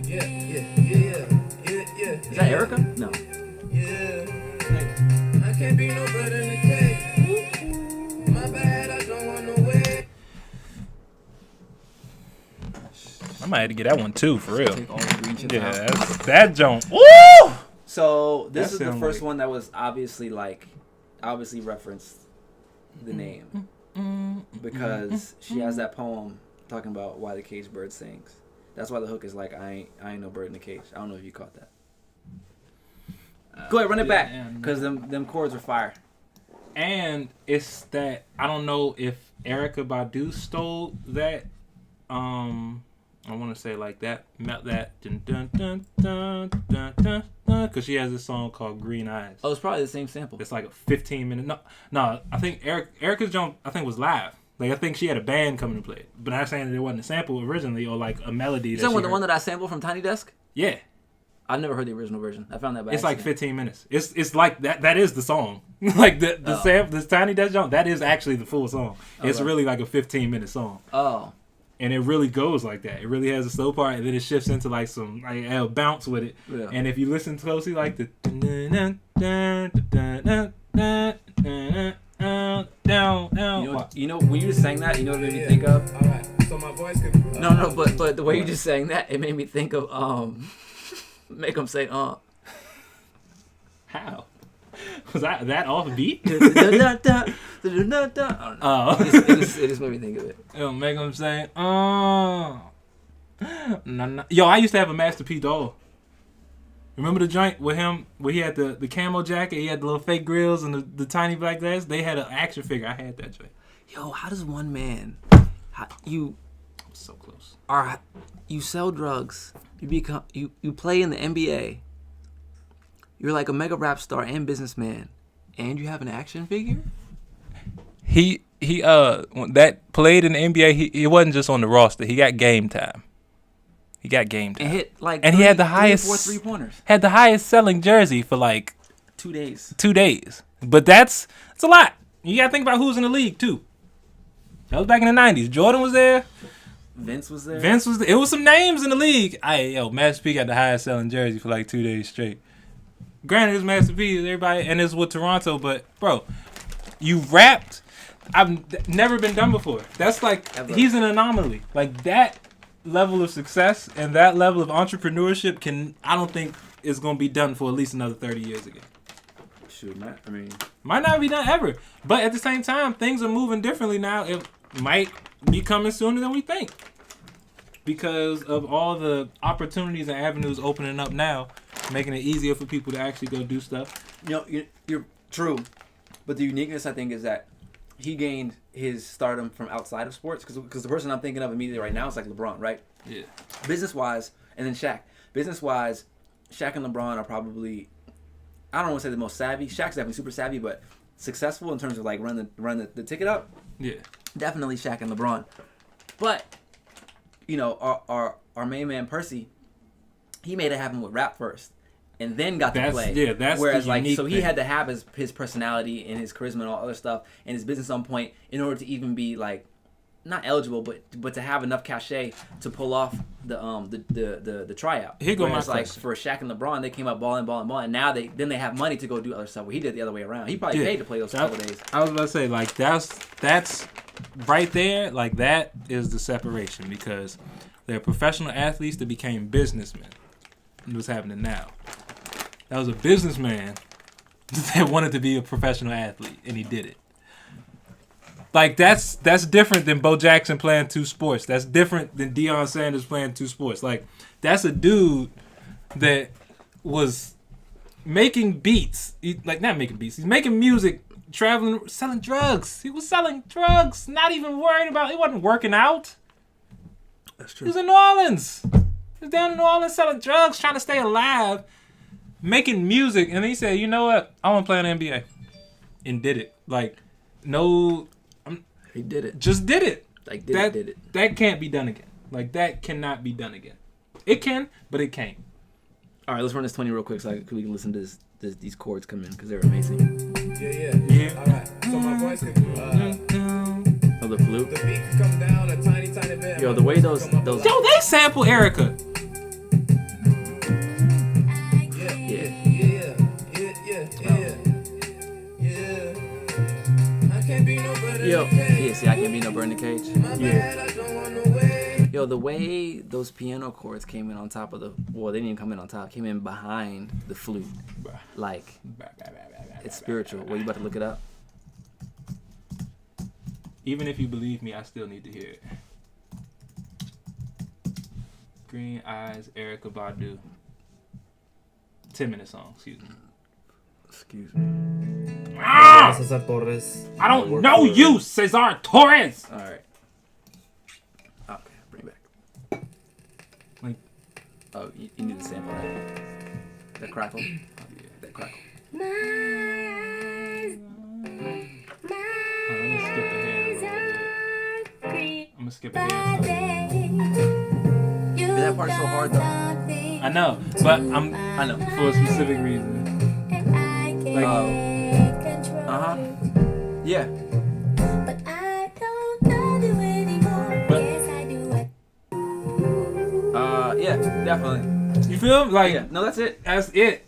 D: Yeah.
A: Is that Erica? No.
D: Yeah. I can't be no brother in the cake. My bad, I don't want no way.
B: I might have to get that one too, for real.
A: Take all the green chips
B: Yeah,
A: out.
B: that jump. Woo!
A: So this
B: That
A: is the
B: sound
A: first
B: like-
A: one that was obviously referenced the name because she has that poem talking about why the caged bird sings. That's why the hook is like I ain't no bird in the cage. I don't know if you caught that. Go ahead, run it back because them chords are fire.
B: And it's that I don't know if Erykah Badu stole that. I want to say like that, dun dun dun dun dun dun dun, because she has this song called Green Eyes.
A: Oh, it's probably the same sample.
B: It's like a 15-minute. No, I think Erykah's jump was live. Like I think she had a band coming to play it, but I'm not saying that it wasn't a sample originally or like a melody.
A: Is that the one that I sampled from Tiny Desk?
B: Yeah.
A: I've never heard the original version. I found that by
B: It's like
A: accident.
B: 15 minutes. It's like that. That is the song. Like the sample, this Tiny Desk jump. That is actually the full song. It's really like a 15-minute song.
A: Oh.
B: And it really goes like that. It really has a slow part, and then it shifts into like some like a bounce with it.
A: Yeah.
B: And if you listen closely, like the
A: You know when you just sang that, you know what it made me think of?
D: All right. So my voice could.
A: No, but the way you just sang that, it made me think of make them say
B: How was that off beat?
A: I don't know.
B: Oh,
A: It just made me think of it.
B: it'll make them say no. Yo, I used to have a Master P doll. Remember the joint with him where he had the camo jacket, he had the little fake grills and the tiny black glass? They had an action figure. I had that joint.
A: Yo, how does one man, you
B: I'm so close.
A: you sell drugs, you play in the NBA, you're like a mega rap star and businessman, and you have an action figure?
B: He that played in the NBA, he wasn't just on the roster. He got game time.
A: And hit like
B: And he had the highest
A: 3 pointers.
B: Had the highest selling jersey for like
A: 2 days.
B: 2 days. But that's a lot. You gotta think about who's in the league too. That was back in the 90s. Jordan was there.
A: Vince was there.
B: It was some names in the league. Master P got the highest selling jersey for like 2 days straight. Granted, it's Master P, everybody, and it's with Toronto, but bro, you rapped. I've never been done before. That's like he's an anomaly. Like that level of success and that level of entrepreneurship I don't think is gonna be done for at least another 30 years again.
A: Shoot, man. I mean,
B: Might not be done ever. But at the same time, things are moving differently now. It might be coming sooner than we think. Because of all the opportunities and avenues opening up now, making it easier for people to actually go do stuff.
A: you're true. But the uniqueness, I think, is that he gained his stardom from outside of sports. Because the person I'm thinking of immediately right now is like LeBron, right?
B: Yeah.
A: Business-wise, and then Shaq. Business-wise, Shaq and LeBron are probably, I don't want to say the most savvy. Shaq's definitely super savvy, but successful in terms of like run the ticket up.
B: Yeah.
A: Definitely Shaq and LeBron. But, our main man Percy, he made it happen with rap first. And then got to play.
B: Yeah, that's
A: whereas
B: the unique
A: so he
B: thing.
A: had to have his personality and his charisma and all other stuff and his business on point in order to even be like not eligible, but to have enough cachet to pull off the tryout.
B: Here go my
A: Whereas, like
B: question.
A: for Shaq and LeBron, they came up balling, and now they have money to go do other stuff. Where he did it the other way around. He probably paid to play those couple days.
B: I was about to say, like, that's right there, like, that is the separation because they're professional athletes that became businessmen. What's happening now? That was a businessman that wanted to be a professional athlete, and he did it. Like, that's different than Bo Jackson playing 2 sports. That's different than Deion Sanders playing 2 sports. Like, that's a dude that was making beats. Not making beats. He's making music, traveling, selling drugs. He was selling drugs, not even worrying about, he wasn't working out.
A: That's
B: He was in New Orleans. He's down in New Orleans selling drugs, trying to stay alive, making music. And he said, you know what? I want to play in the NBA. And did it. Like, no...
A: He did it.
B: Just did it.
A: Like,
B: did
A: it.
B: That can't be done again. Like, that cannot be done again. It can, but it can't.
A: All right, let's run this 20 real quick so we can listen to these chords come in because they're amazing.
D: Yeah. All right. So my voice can.
A: Oh, the flute.
D: The beat can come down a tiny bit.
A: Yo, the way those.
B: Yo, they sample Erica.
A: Yeah.
D: I can't be no better.
A: Yo, yeah. See, I can't be no bird in the cage.
D: Yeah. I don't want no way.
A: Yo, the way those piano chords came in on top of well, they didn't even come in on top. Came in behind the flute. Like, it's spiritual. Well, you about to look it up?
B: Even if you believe me, I still need to hear it. Green Eyes, Erykah Badu. 10-minute song, excuse me.
A: Excuse me.
E: Cesar Torres.
B: I don't know you, Cesar Torres!
A: All right. Okay, bring it back.
B: Like,
A: oh, you need to sample that. That crackle. Oh, yeah, that crackle.
B: I'm gonna skip ahead a little bit. I'm gonna skip ahead.
A: That part's so hard though.
B: I know, but I know for a specific reason. Like,
A: Yeah.
F: But I don't know you anymore.
B: But-
F: Yes, I do.
A: Yeah, definitely.
B: you feel like
A: Yeah. No, that's it.
B: that's it.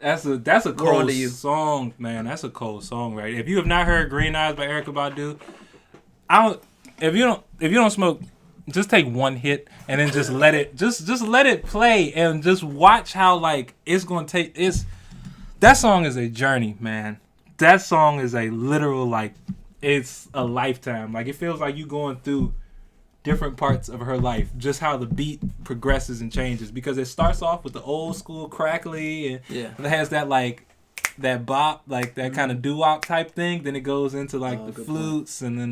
B: That's a
A: We're on
B: cold
A: to you.
B: song, man. That's a cold song, right? If you have not heard Green Eyes by Erykah Badu, if you don't smoke, just take one hit and then just let it just let it play and just watch how like it's gonna take. That song is a journey, man. That song is a literal like it's a lifetime. Like it feels like you going through different parts of her life, just how the beat progresses and changes, because it starts off with the old school crackly and it has that like that bop, like that kind of doo-wop type thing. Then it goes into like the flutes and then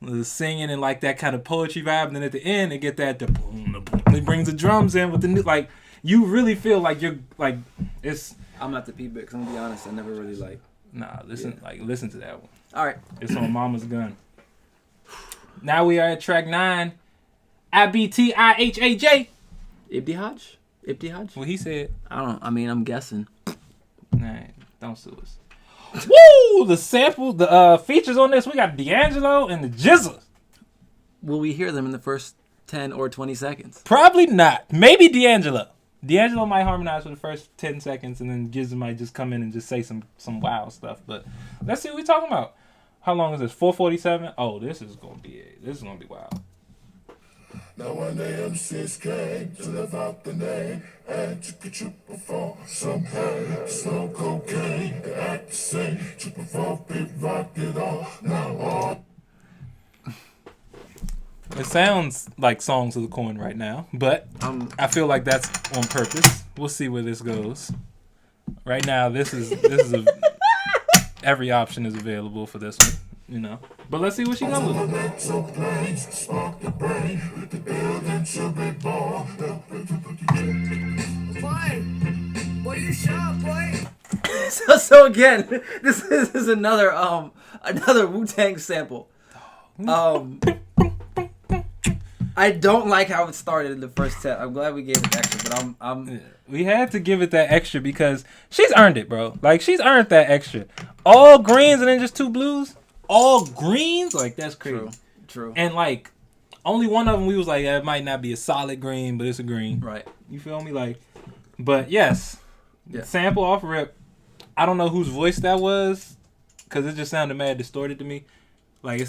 B: the singing and like that kind of poetry vibe. And then at the end it get that the boom, the boom. It brings the drums in with the new, like you really feel like you're like it's.
A: I'm not the P bit because I'm gonna be honest. I never really like.
B: Listen to that one.
A: All right.
B: It's on Mama's Gun. Now we are at track 9. IBTIHAJ.
A: Ibtihaj? Ibtihaj?
B: What he said.
A: I don't know. I mean, I'm guessing.
B: Nah, don't sue us. Woo! The sample, the features on this, we got D'Angelo and the Jizza.
A: Will we hear them in the first 10 or 20 seconds?
B: Probably not. Maybe D'Angelo. D'Angelo might harmonize for the first 10 seconds, and then Jizza might just come in and just say some wild stuff. But let's see what we're talking about. How long is this? 4:47? Oh, this is gonna be wild.
G: Now when the MCs came to live out the name and to get you perform some hay, smoke cocaine, they act the same, to perform big rock it all, now all.
B: It sounds like Songs of the Corn right now, but I feel like that's on purpose. We'll see where this goes. Right now, this is every option is available for this one, you know. But let's see what she gonna do.
C: Boy, you sharp, boy.
A: so again, this is another Wu-Tang sample. I don't like how it started in the first 10. I'm glad we gave it extra, but I'm
B: We had to give it that extra because she's earned it, bro. Like, she's earned that extra. All greens and then just 2 blues? All greens? Like, that's crazy.
A: True.
B: And, like, only one of them we was like, it might not be a solid green, but it's a green.
A: Right.
B: You feel me? Like, but, yes.
A: Yeah.
B: Sample off rip. I don't know whose voice that was because it just sounded mad distorted to me. Like, it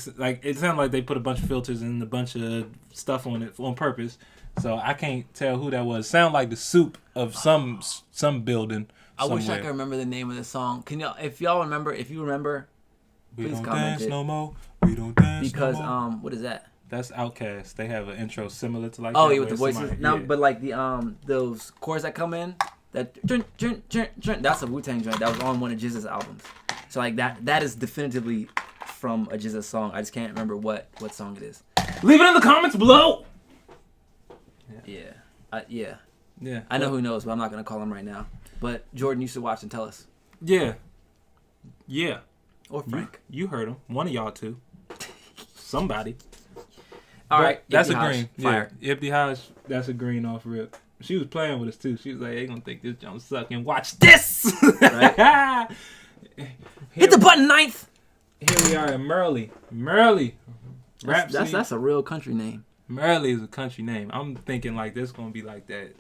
B: sounded like they put a bunch of filters and a bunch of stuff on it on purpose. So I can't tell who that was. Sound like the soup of some building.
A: I wish I
B: somewhere.
A: could remember the name of the song. Can y'all, if you remember,
B: We
A: please
B: don't
A: comment
B: dance
A: it.
B: no more. We don't dance
A: Because
B: no more.
A: what is that?
B: That's Outkast. They have an intro similar to like.
A: Oh
B: that
A: yeah, with the
B: where
A: voices.
B: somebody-
A: No,
B: yeah.
A: but like the those chords that come in, that that's a Wu-Tang joint. That was on one of Jizza's albums. So like that is definitively from a Jizza song. I just can't remember what song it is.
B: Leave it in the comments below.
A: Yeah.
B: Yeah.
A: I know who knows, but I'm not gonna call him right now. But Jordan, you should watch and tell us.
B: Yeah. Yeah.
A: Or Frank.
B: You heard him. One of y'all two. Somebody.
A: All right.
B: That's
A: Ibn
B: a
A: Haj,
B: green.
A: Fire.
B: Yeah. Ibn Haj, that's a green off rip. She was playing with us too. She was like, "They gonna think this jump suck and watch this."
A: Right. Hit the button, ninth.
B: Here we are at Merle. Merle. Rapsody.
A: That's a real country name.
B: Merle is a country name. I'm thinking like this gonna be like that.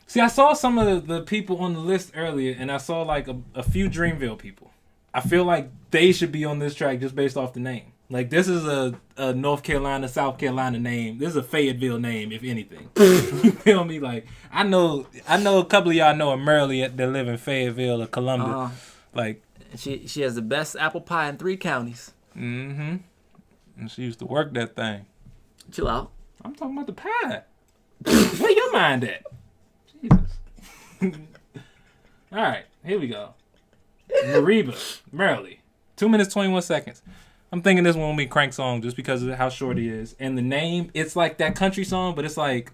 B: See, I saw some of the people on the list earlier, and I saw like a few Dreamville people. I feel like they should be on this track just based off the name. Like, this is a North Carolina, South Carolina name. This is a Fayetteville name, if anything. You feel me? Like, I know a couple of y'all know a Merle that live in Fayetteville or Columbia. Like,
A: she has the best apple pie in 3 counties.
B: mm-hmm. And she used to work that thing.
A: Chill out.
B: I'm talking about the pie. Where your mind at? Jesus. All right, here we go. Mariba, Merle. 2 minutes, 21 seconds. I'm thinking this one will be Crank song just because of how short it is. And the name, it's like that country song, but it's like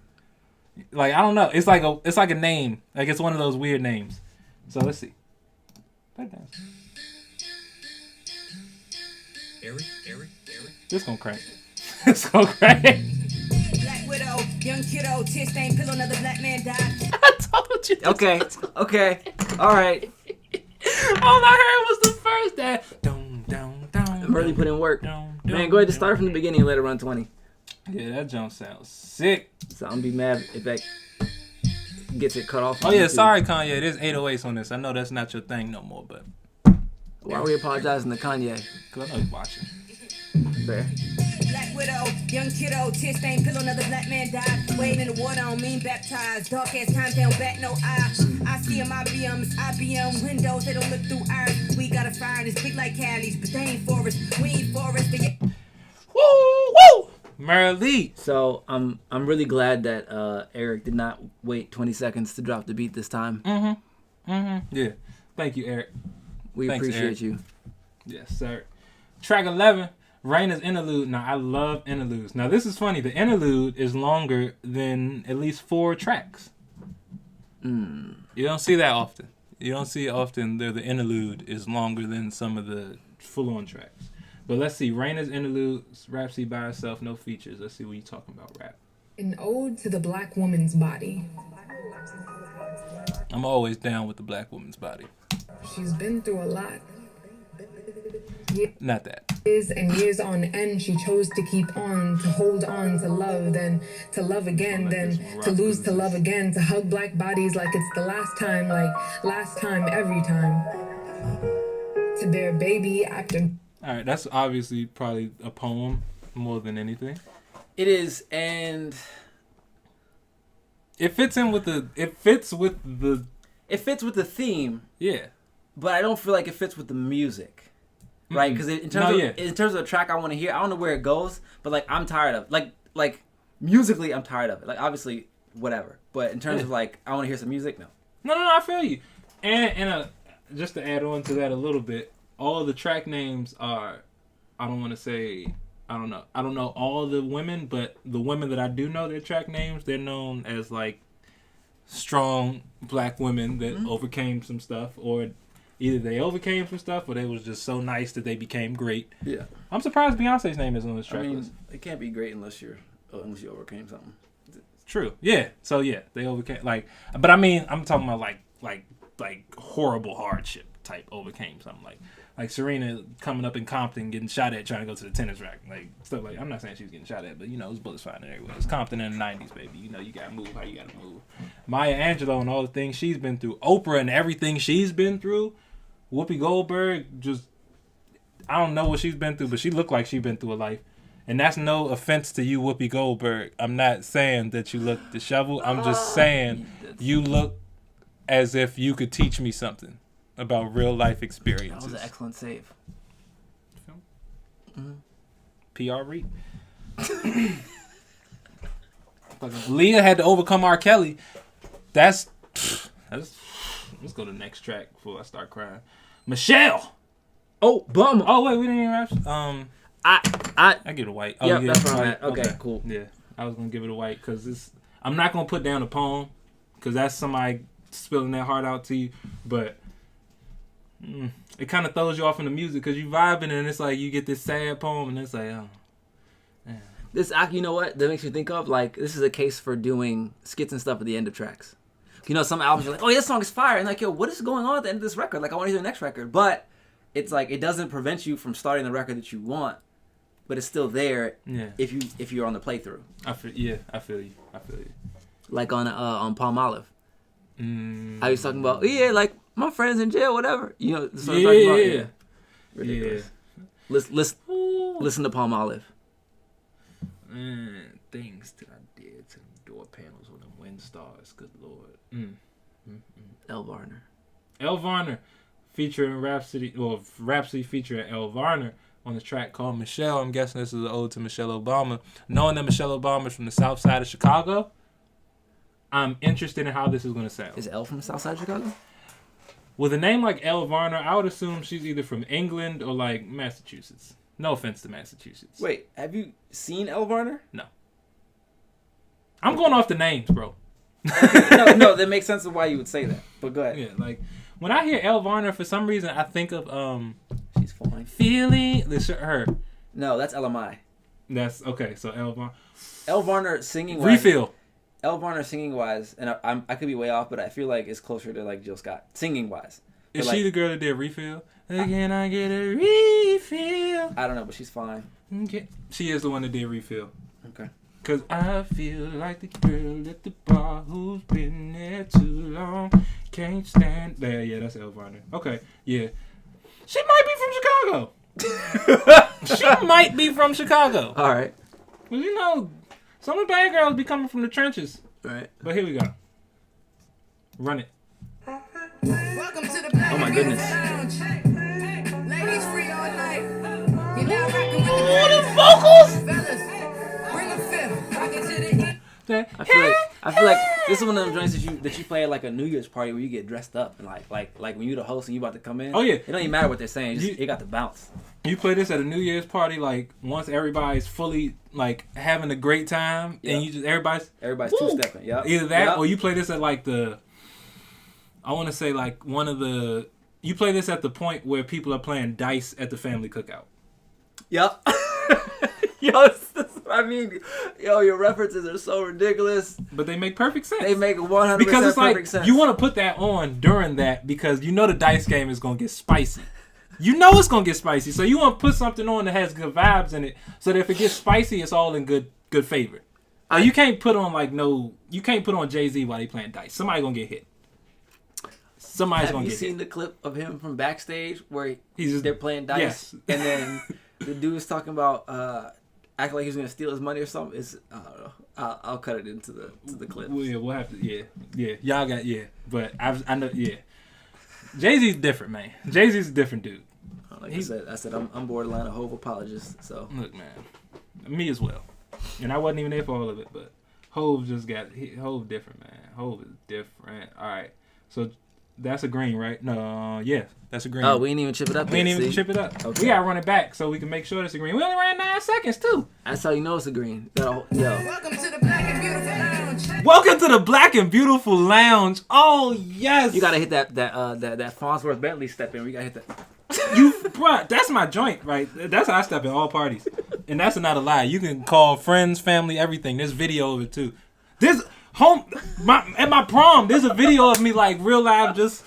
B: I don't know. It's like a name. Like, it's one of those weird names. So let's see. Play that. This gonna crank. This gonna crank.
C: Black widow, young kiddo, tear stained pillow, another black man died.
B: I told you.
A: Okay. All right.
B: All I heard was the first that. Down.
A: Merle put in work. Man, go ahead to start from the beginning and let it run 20.
B: Yeah, that jump sounds sick.
A: So I'm gonna be mad if that gets it cut off.
B: Oh yeah, sorry Kanye, there's 808s on this. I know that's not your thing no more, but
A: Why are we apologizing to Kanye?
B: cause I know you're watching.
A: Fair.
C: Black widow, young kiddo, tear stained pillow, another black man died. Wade in the water on mean baptized. Dark ass times, they don't back no eye. I see them IBMs, IBM windows, they don't look through ours. We got a fire that's big like Cali's, but they ain't for us. We ain't for us.
B: Woo! Merle.
A: So I'm really glad that Eric did not wait 20 seconds to drop the beat this time.
B: Yeah. Thank you, Eric.
A: We
B: Thanks,
A: appreciate
B: Eric.
A: you.
B: Yes, sir. Track 11, Raina's interlude. Now, I love interludes. Now, this is funny. The interlude is longer than at least 4 tracks. You don't see that often. You don't see it often that the interlude is longer than some of the full-on tracks. But let's see. Raina's interlude, Rapsody by herself, no features. Let's see what you're talking about, rap.
H: An ode to the black woman's body.
B: I'm always down with the black woman's body.
H: She's been through a lot.
B: Not that.
H: Years and years on end, she chose to keep on, to hold on, to love, then to love again, then to lose, to love again, to hug black bodies like it's the last time, like last time, every time. To bear baby after.
B: All right, that's obviously probably a poem more than anything.
A: It is, and
B: It fits with the
A: theme,
B: yeah.
A: but I don't feel like it fits with the music. Right, because in terms of the track I want to hear, I don't know where it goes, but like I'm tired of like musically I'm tired of it. Like obviously whatever, but in terms of like I want to hear some music, no.
B: No, I feel you. And just to add on to that a little bit, all the track names are, I don't know all the women, but the women that I do know their track names, they're known as like strong black women that overcame some stuff, or either they overcame some stuff or they was just so nice that they became great. Yeah. I'm surprised Beyonce's name isn't on this track list.
A: It can't be great unless you overcame something.
B: True. Yeah. So yeah, they overcame but I mean, I'm talking about like horrible hardship type overcame something like Serena coming up in Compton getting shot at trying to go to the tennis rack, like stuff like. I'm not saying she was getting shot at, but you know, it was bullets flying everywhere. It's Compton in the 90s, baby. You know, you gotta move how you gotta move. Maya Angelou and all the things she's been through, Oprah and everything she's been through, Whoopi Goldberg, just I don't know what she's been through, but she looked like she's been through a life. And that's no offense to you, Whoopi Goldberg. I'm not saying that you look disheveled. I'm just saying you look as if you could teach me something about real life experiences.
A: That was an excellent save.
B: PR read. Leah had to overcome R. Kelly. Let's go to the next track before I start crying. Michelle.
A: Oh, bum.
B: Oh wait, we didn't even rap. I give it a white. Oh
A: yeah,
B: yeah,
A: that's where I'm at. Okay, cool.
B: Yeah, I was gonna give it a white because I'm not gonna put down a poem because that's somebody spilling their heart out to you, but it kind of throws you off in the music because you vibing and it's like you get this sad poem and it's like, oh. Man.
A: This, you know what? That makes me think of, like, this is a case for doing skits and stuff at the end of tracks. You know, some albums are like, oh, yeah, this song is fire. And like, yo, what is going on at the end of this record? Like, I want to hear the next record. But it's like, it doesn't prevent you from starting the record that you want, but it's still there if you're on the playthrough.
B: I feel you.
A: Like on Palm Olive. How he's talking about, yeah, like, my friend's in jail, whatever. You know, that's what I'm talking about. Yeah. Ridiculous. Listen to Palm Olive.
B: Things that I did to the door panels with them wind stars. Good Lord.
A: El Varner.
B: El Varner featuring Rapsody, or Rapsody featuring El Varner on the track called Michelle. I'm guessing this is an ode to Michelle Obama. Knowing that Michelle Obama is from the south side of Chicago, I'm interested in how this is going to sound.
A: Is Elle from the south side of Chicago?
B: With a name like El Varner, I would assume she's either from England or like Massachusetts. No offense to Massachusetts.
A: Wait, have you seen El Varner?
B: No. I'm going off the names, bro.
A: no, that makes sense of why you would say that. But go ahead.
B: Yeah, like when I hear El Varner, for some reason I think of
A: she's fine.
B: Feeling her.
A: No, that's LMI.
B: That's okay. So El Varner.
A: El Varner singing wise.
B: Refill.
A: El Varner singing wise, and I could be way off, but I feel like it's closer to like Jill Scott singing wise.
B: Is she the girl that did Refill? Can I get a refill?
A: I don't know, but she's fine.
B: Okay. She is the one that did Refill.
A: Okay.
B: Cause I feel like the girl at the bar who's been there too long. Can't stand there. Yeah, that's El Varner. Okay, yeah. She might be from Chicago. She might be from Chicago.
A: All right.
B: Well, you know, some of the bad girls be coming from the trenches.
A: Right.
B: But here we go. Run it.
C: Welcome to the Black
A: Oh my goodness.
C: Lounge. Ladies free all night. You're now rocking with the
B: the vocals!
C: fellas. Bring a fifth. Rock it to the end.
A: I feel like this is one of them joints that you play at like a New Year's party where you get dressed up and like when you're the host and you about to come in.
B: Oh yeah.
A: It don't even matter what they're saying. It got the bounce.
B: You play this at a New Year's party, like once everybody's fully like having a great time, and you just everybody's
A: two-stepping. Yeah.
B: Either that, or you play this at like I want to say like one of the. You play this at the point where people are playing dice at the family cookout.
A: Yep. Yo, that's what I mean. Yo, your references are so ridiculous.
B: But they make perfect sense.
A: They make 100%
B: because it's like,
A: perfect sense.
B: You want to put that on during that because you know the dice game is going to get spicy. You know it's going to get spicy. So you want to put something on that has good vibes in it so that if it gets spicy, it's all in good favor. You can't put on you can't put on Jay-Z while they playing dice. Somebody's going to get hit. Somebody's going to get hit.
A: Have you seen the clip of him from backstage where
B: they're
A: they're playing dice?
B: Yes.
A: And then the dude's talking about acting like he's going to steal his money or something. It's, I don't know. I'll cut it into the clip.
B: Well, yeah, we'll have to. Yeah. Y'all got but I know. Yeah. Jay-Z's different, man. Jay-Z's a different dude.
A: Like I said, I'm borderline a Hove apologist. So
B: look, man, me as well. And I wasn't even there for all of it, but Hove Hove different, man. Hove is different. All right, so that's a green, right? No, yeah, that's a green.
A: Oh, we didn't even chip it up.
B: We didn't even chip it up.
A: Okay.
B: We gotta run it back so we can make sure it's a green. We only ran 9 seconds too.
A: That's how you know it's a green. Yo.
C: Welcome to the Black and Beautiful Lounge.
B: Welcome to the Black and Beautiful Lounge. Oh yes.
A: You gotta hit that Farnsworth Bentley step in. We gotta hit that.
B: Bruh, that's my joint, right? That's how I step in all parties. And that's not a lie. You can call friends, family, everything. There's video of it too. There's at my prom, there's a video of me like real live just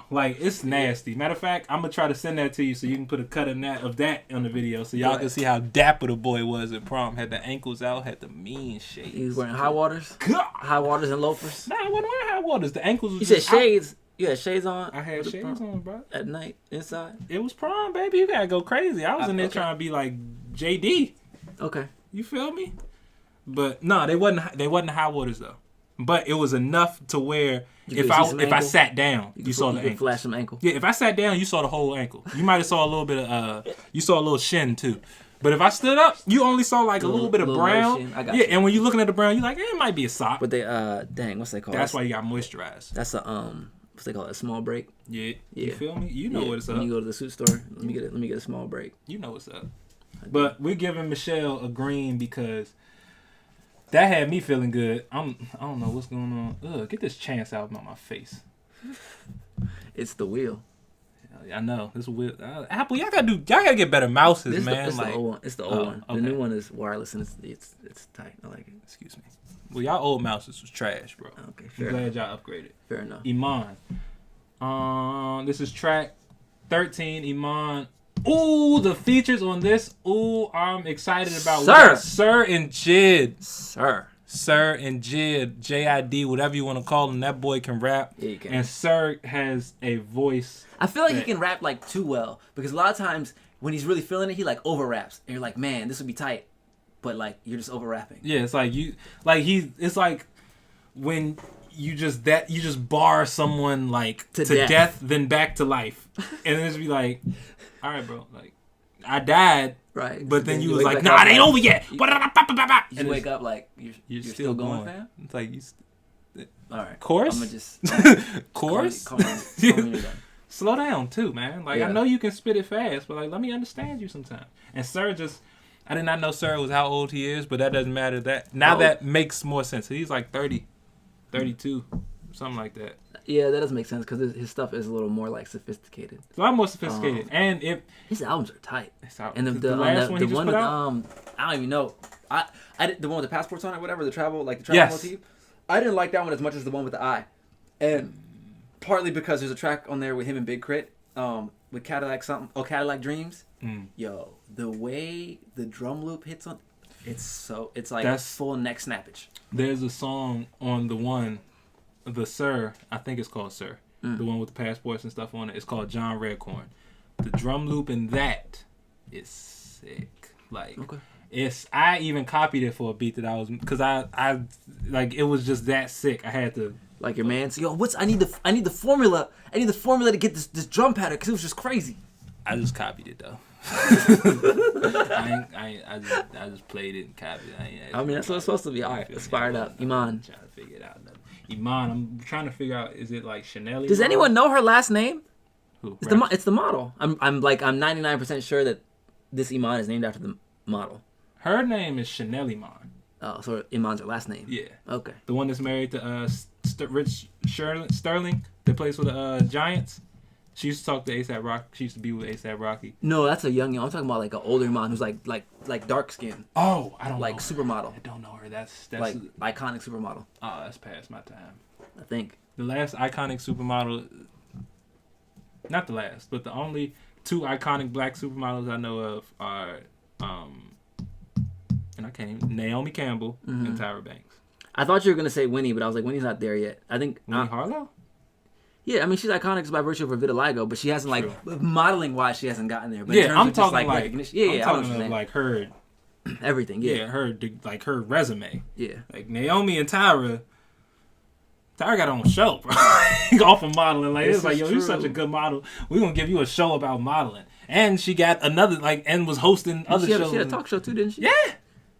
B: like it's nasty. Matter of fact, I'm gonna try to send that to you so you can put a cut of that on the video so y'all can see how dapper the boy was at prom. Had the ankles out, had the mean shades.
A: He was wearing high waters?
B: God.
A: High waters and loafers?
B: Nah, I wasn't wearing high waters. The ankles was
A: You said
B: just
A: shades? You had shades on?
B: I had shades on, bro.
A: At night, inside?
B: It was prom, baby. You gotta go crazy. I was in there trying to be like JD.
A: Okay.
B: You feel me? But no, they wasn't high waters though. But it was enough to where if I sat down, you saw the ankle.
A: Flash some ankle.
B: Yeah, if I sat down, you saw the whole ankle. You might have saw a little bit of you saw a little shin too. But if I stood up, you only saw like a little bit of brown.
A: I got
B: you. And when you're looking at the brown, you're like, it might be a sock.
A: But they dang, what's they called?
B: That's why you got moisturized.
A: That's a what's they call it? A small break.
B: Yeah. You feel me? You know what's up.
A: When you go to the suit store, let me get a small break.
B: You know what's up. But we're giving Michelle a green because That had me feeling good. I don't know what's going on. Ugh, get this Chance album on my face.
A: It's the wheel.
B: I know this wheel. Apple, y'all gotta get better mouses, man.
A: It's the old one. It's the old one.
B: Okay.
A: The new one is wireless and it's tight. I like it.
B: Excuse me. Well, y'all old mouses was trash, bro.
A: Okay,
B: I'm
A: fair
B: glad
A: enough.
B: y'all upgraded.
A: Fair enough.
B: Iman. This is track 13. Iman. Ooh, the features on this. Ooh, I'm excited about. Sir and Jid. Sir and Jid. J-I-D, whatever you want to call him. That boy can rap.
A: Yeah, you can.
B: And Sir has a voice.
A: I feel like he can rap like too well because a lot of times when he's really feeling it, he like over raps and you're like, man, this would be tight, but like you're just over rapping.
B: Yeah, it's like it's like when you just bar someone like to death, then back to life, and then just be like, all right, bro, like I died,
A: right?
B: But then you was like, nah, it ain't over yet.
A: You wake up like you're still going, fam.
B: It's like
A: all right,
B: course.
A: I'm gonna just
B: course.
A: Call me
B: Slow down too, man. Like
A: yeah.
B: I know you can spit it fast, but like let me understand you sometimes. And Sir I did not know Sir was how old he is, but that doesn't matter. That makes more sense. He's like 30, 32, something like that.
A: Yeah, that does make sense because his stuff is a little more like sophisticated.
B: It's a lot more sophisticated, and
A: his albums are tight.
B: And the last one he just put out?
A: I don't even know. I did the one with the passports on it, whatever the travel motif. I didn't like that one as much as the one with the eye, and partly because there's a track on there with him and Big Crit, with Cadillac Dreams. Yo, the way the drum loop hits on, it's like that's full neck snappage. There's
B: a song on the Sir, I think it's called Sir, the one with the passports and stuff on it. It's called John Redcorn. The drum loop in that is sick. Like, I even copied it for a beat that I was, because I like it was just that sick. I had to. Like your man's, yo, I need the formula. I need the formula to get this drum pattern because it was just crazy. I just copied it though. I just played it and copied it. I mean, that's what it's supposed to be. All right, let's fire it up. Iman. I'm trying to figure it out. Iman, I'm trying to figure out, is it like Chanel?
A: Does anyone know her last name?
B: Who?
A: It's the model. I'm 99% sure that this Iman is named after the model.
B: Her name is Chanel Iman.
A: Oh, so Iman's her last name.
B: Yeah.
A: Okay.
B: The one that's married to Rich Sterling that plays for the Giants. She used to talk to A$AP Rocky. She used to be with A$AP Rocky.
A: No, that's a young. I'm talking about like an older Iman who's like dark skin.
B: Oh, I don't know.
A: Like supermodel.
B: I don't know her. That's
A: like iconic supermodel.
B: Oh, that's past my time.
A: I think
B: the last iconic supermodel, not the last, but the only two iconic black supermodels I know of are and I can't even, Naomi Campbell and Tyra Banks.
A: I thought you were gonna say Winnie, but I was like, Winnie's not there yet. I think
B: Winnie Harlow.
A: Yeah, I mean she's iconic just by virtue of her vitiligo, but she hasn't modeling wise she hasn't gotten there. But
B: yeah, I'm talking
A: like I'm talking
B: of like her
A: everything. Yeah,
B: her resume.
A: Yeah,
B: like Naomi and Tyra got on a show, bro. Off of modeling, like it's like, yo, you're such a good model. We're gonna give you a show about modeling, and she got another and was hosting other shows.
A: She had a talk show too, didn't she?
B: Yeah,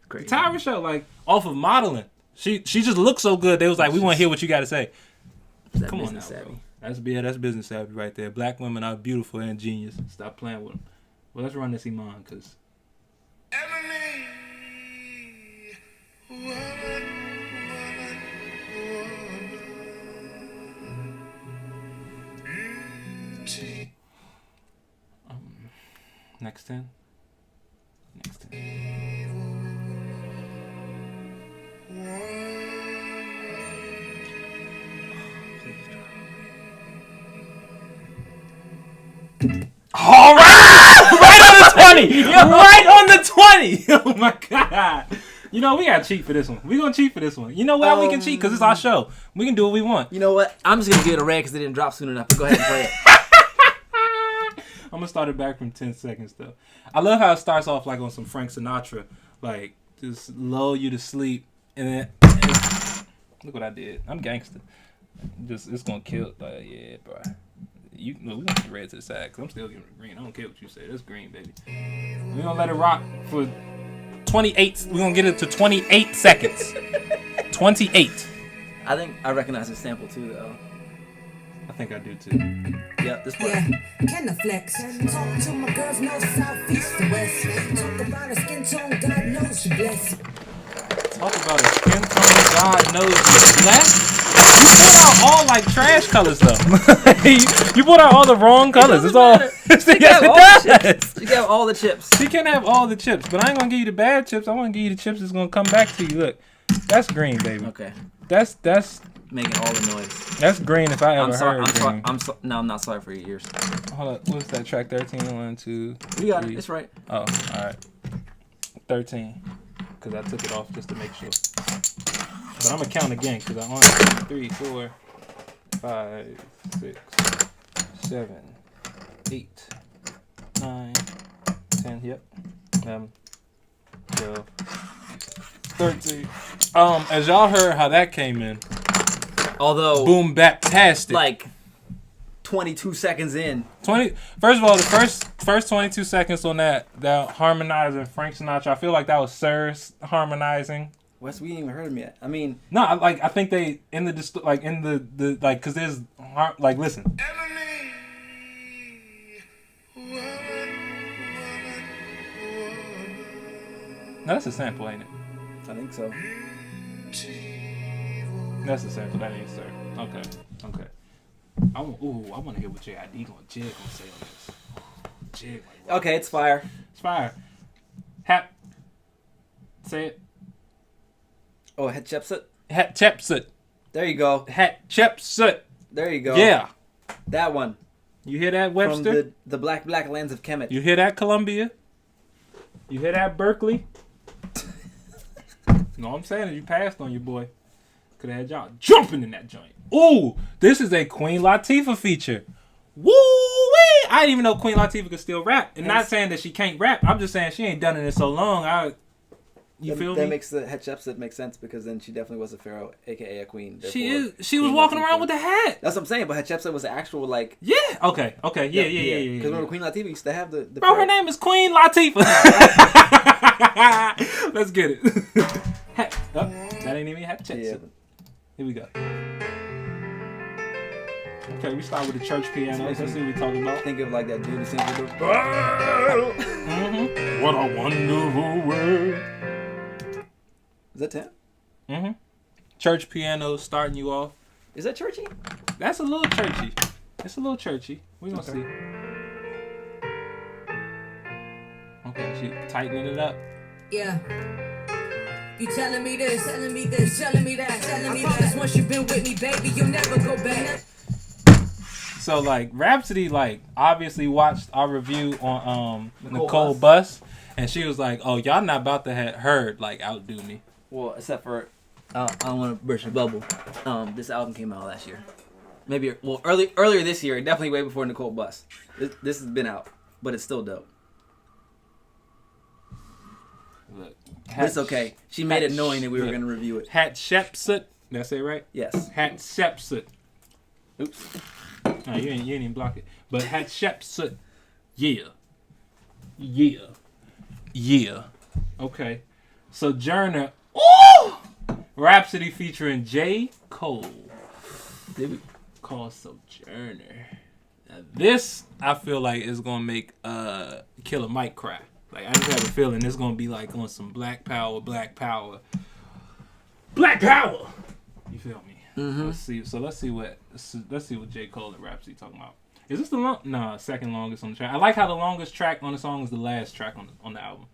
B: great. Tyra show off of modeling. She just looked so good. They was like, we want to hear what you got to say. Come on now, bro. That's business savvy right there. Black women are beautiful and genius. Stop playing with them. Well, let's run this Iman, because... Next 10. All right! Right on the 20! Right on the 20! Oh my god. You know, we gotta cheat for this one. We're gonna cheat for this one. You know why we can cheat? Because it's our show. We can do what we want.
A: You know what? I'm just gonna give it a red because it didn't drop soon enough. Go ahead and play it.
B: I'm gonna start it back from 10 seconds though. I love how it starts off like on some Frank Sinatra, like just lull you to sleep, and then look what I did. I'm gangster. It's gonna kill. Yeah, bro. We gonna get red to the side because I'm still giving it green. I don't care what you say. That's green, baby. We gonna let it rock for 28. We're gonna get it to 28 seconds. 28.
A: I think I recognize the sample too, though.
B: I think I do too.
A: Yep, this part.
C: Yeah, can I flex? Talk to my girls, no south, east, to west. Talk about her skin tone, God knows she blessed.
B: Talk about a skin tone God knows is blessed. You pulled out all like trash colors though. You pulled out all the wrong colors. It's all. Yes, it does.
A: You got all the chips.
B: She can have all the chips, but I ain't gonna give you the bad chips. I want to give you the chips that's gonna come back to you. Look, that's green, baby.
A: Okay.
B: That's
A: making all the noise.
B: That's green if I ever heard green.
A: No, I'm not sorry for your ears.
B: Hold up. What's that track? 13. 1, 2.
A: You got
B: 3.
A: it. It's right.
B: Oh, all right. 13. Because I took it off just to make sure. But I'm gonna count again because I only 3, 4, 5, 6, 7, 8, 9, 10. Yep. 11, 12, 13. As y'all heard how that came in.
A: Although
B: boom bap-tastic.
A: Like 22 seconds in.
B: First of all, the first 22 seconds on that harmonizing Frank Sinatra, I feel like that was Sir's harmonizing.
A: Wes, we ain't even heard him yet. I mean,
B: no, I think they in the because there's like listen. No, that's a sample, ain't it?
A: I think so.
B: That's a sample. That ain't Sir. Okay. I want to hear what Jig gonna say on this. Jig. Like,
A: okay, it's fire.
B: It's fire. Say it.
A: Oh, Hatshepsut?
B: Hatshepsut.
A: There you go.
B: Hatshepsut.
A: There you go.
B: Yeah.
A: That one.
B: You hear that, Webster?
A: From the black lands of Kemet.
B: You hear that, Columbia? You hear that, Berkeley? No, I'm saying is you passed on your boy. Could have had y'all jumping in that joint. Ooh, this is a Queen Latifah feature. Woo-wee! I didn't even know Queen Latifah could still rap. And not saying that she can't rap. I'm just saying she ain't done it in so long. You feel me?
A: That makes the Hatshepsut make sense because then she definitely was a pharaoh, aka a queen.
B: She was walking around with a hat.
A: That's what I'm saying. But Hatshepsut was an actual like.
B: Yeah. Okay. Yeah.
A: Because remember Queen Latifah used to have the
B: bro, her name is Queen Latifah. Let's get it. That ain't even Hatshepsut. Yeah. Here we go. Okay, we start with the church piano. Let's see what we're talking about.
A: Think of like that dude who sings with the...
B: Mm-hmm. What a wonderful world.
A: Is that 10?
B: Mm-hmm. Church piano starting you off.
A: Is that churchy?
B: That's a little churchy. It's a little churchy. We're going to see. Okay, she tightening it up.
C: Yeah. You telling me this, telling me this, telling me that, telling me that. Once you've been with me, baby, you'll never go back.
B: So like Rapsody like obviously watched our review on Nicole Bus, and she was like, "Oh, y'all not about to have heard like outdo me."
A: Well, except for I don't want to burst your bubble. This album came out last year, maybe earlier this year, definitely way before Nicole Bus. This has been out, but it's still dope.
B: Look,
A: it's okay. She made it knowing that we were going to review it.
B: Hatshepsut. Did I say it right?
A: Yes.
B: Hatshepsut. Oops. No, you ain't even block it. But Hatshepsut. Yeah. Okay. Sojourner. Ooh! Rapsody featuring J. Cole. Called Sojourner. Now this, I feel like, is going to make Killer Mike cry. Like, I just have a feeling it's going to be like on some Black Power. You feel me? Mm-hmm. Let's see what J. Cole and Rapsody talking about. Is this the second longest on the track? I like how the longest track on the song is the last track on the album.